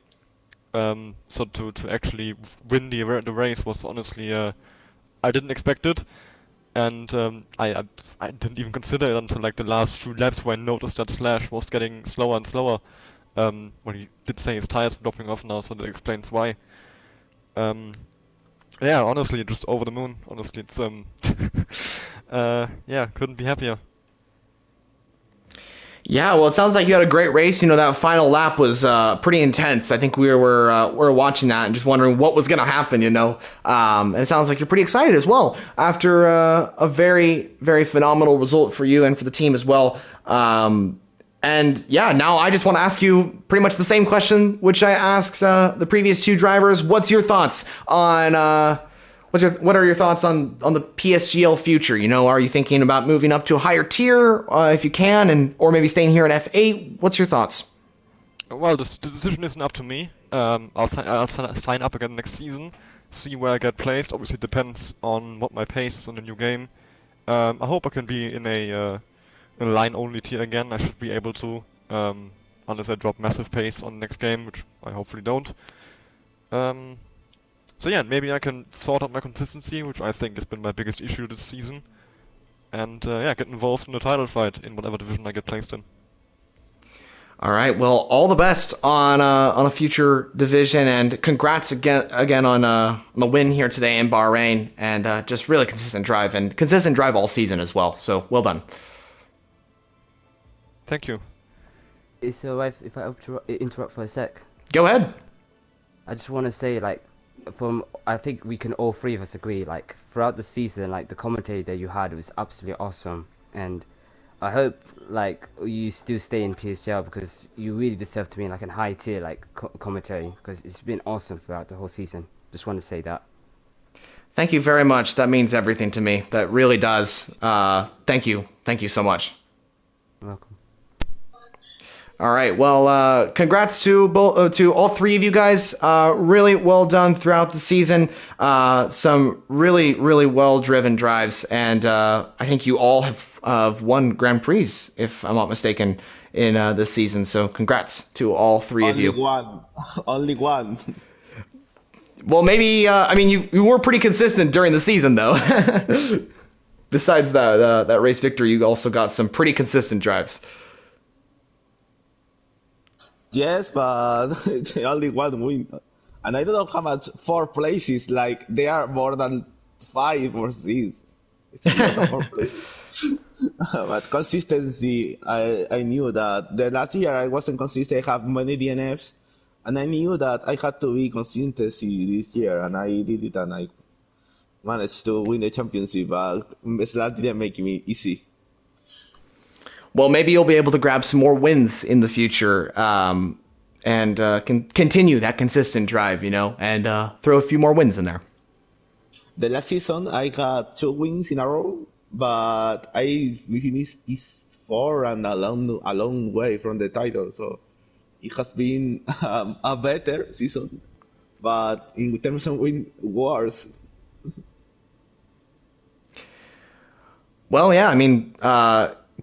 So to actually win the race was honestly I didn't expect it, and I didn't even consider it until like the last few laps where I noticed that Slash was getting slower and slower. When he did say his tires were dropping off now, so that explains why. Um, yeah, honestly, just over the moon. Honestly, it's yeah, couldn't be happier. Yeah, well, it sounds like you had a great race. You know, that final lap was pretty intense. I think we were watching that and just wondering what was going to happen. And it sounds like you're pretty excited as well after a very, very phenomenal result for you and for the team as well. And yeah, now I just want to ask you pretty much the same question which I asked the previous 2 drivers. What's your thoughts on what are your thoughts on the PSGL future? Are you thinking about moving up to a higher tier if you can, or maybe staying here in F8? What's your thoughts? Well, the decision isn't up to me. I'll sign up again next season, see where I get placed. Obviously, it depends on what my pace is on the new game. I hope I can be in a line-only tier again. I should be able to, unless I drop massive pace on the next game, which I hopefully don't. So yeah, maybe I can sort out my consistency, which I think has been my biggest issue this season, and yeah, get involved in the title fight in whatever division I get placed in. All right. Well, all the best on a future division, and congrats again on the win here today in Bahrain, and just really consistent drive all season as well. So well done. Thank you. It's alright if I interrupt for a sec. Go ahead. I just want to say, like, I think we can all 3 of us agree, like, throughout the season, like, the commentary that you had was absolutely awesome, and I hope, like, you still stay in PSGL because you really deserve to be in, like, a high tier, like, commentary, because it's been awesome throughout the whole season. Just want to say that. Thank you very much. That means everything to me. That really does. Thank you. Thank you so much. You're welcome. All right. Well, congrats to all 3 of you guys. Really well done throughout the season. Some really, really well-driven drives, and I think you all have won Grand Prix, if I'm not mistaken, in this season. So, congrats to all 3 of you. Only one. Well, maybe. I mean, you were pretty consistent during the season, though. Besides that race victory, you also got some pretty consistent drives. Yes, but only one win. And I don't know how much 4 places, like, they are more than 5 or 6. It's a lot of 4 places. But consistency, I knew that. The last year I wasn't consistent, I have many DNFs, and I knew that I had to be consistency this year, and I did it, and I managed to win the championship, but Slash didn't make me easy. Well, maybe you'll be able to grab some more wins in the future, and can continue that consistent drive, and throw a few more wins in there. The last season, I got 2 wins in a row, but I finished this 4 and a long way from the title. So it has been a better season, but in terms of win, worse. Well, yeah, I mean,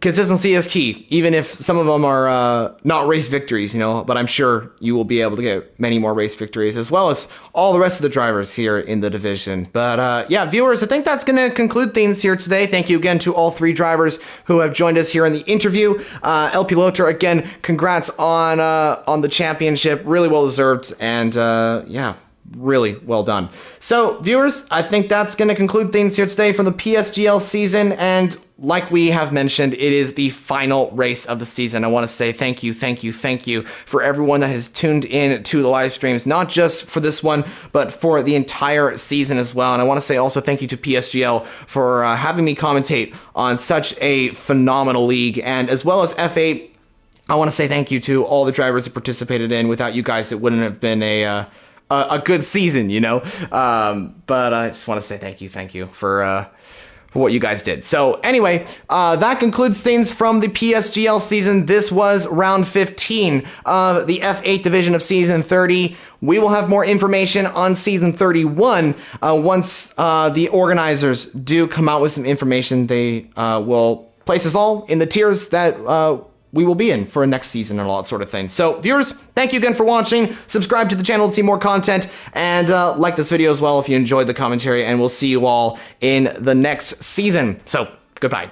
consistency is key, even if some of them are not race victories, but I'm sure you will be able to get many more race victories, as well as all the rest of the drivers here in the division. But yeah, viewers, I think that's going to conclude things here today. Thank you again to all 3 drivers who have joined us here in the interview. El Piloto, again, congrats on the championship. Really well deserved. And yeah, really well done. So, viewers, I think that's going to conclude things here today from the PSGL season, and like we have mentioned, it is the final race of the season. I want to say thank you for everyone that has tuned in to the live streams, not just for this one, but for the entire season as well. And I want to say also thank you to PSGL for having me commentate on such a phenomenal league, and as well as F8. I want to say thank you to all the drivers that participated in. Without you guys, it wouldn't have been a good season, you know. But I just want to say thank you for what you guys did. So anyway, that concludes things from the PSGL season. This was round 15 of the F8 division of season 30. We will have more information on season 31 once the organizers do come out with some information. They will place us all in the tiers that we will be in for next season and all that sort of thing. So, viewers, thank you again for watching. Subscribe to the channel to see more content, and like this video as well if you enjoyed the commentary, and we'll see you all in the next season. So, goodbye.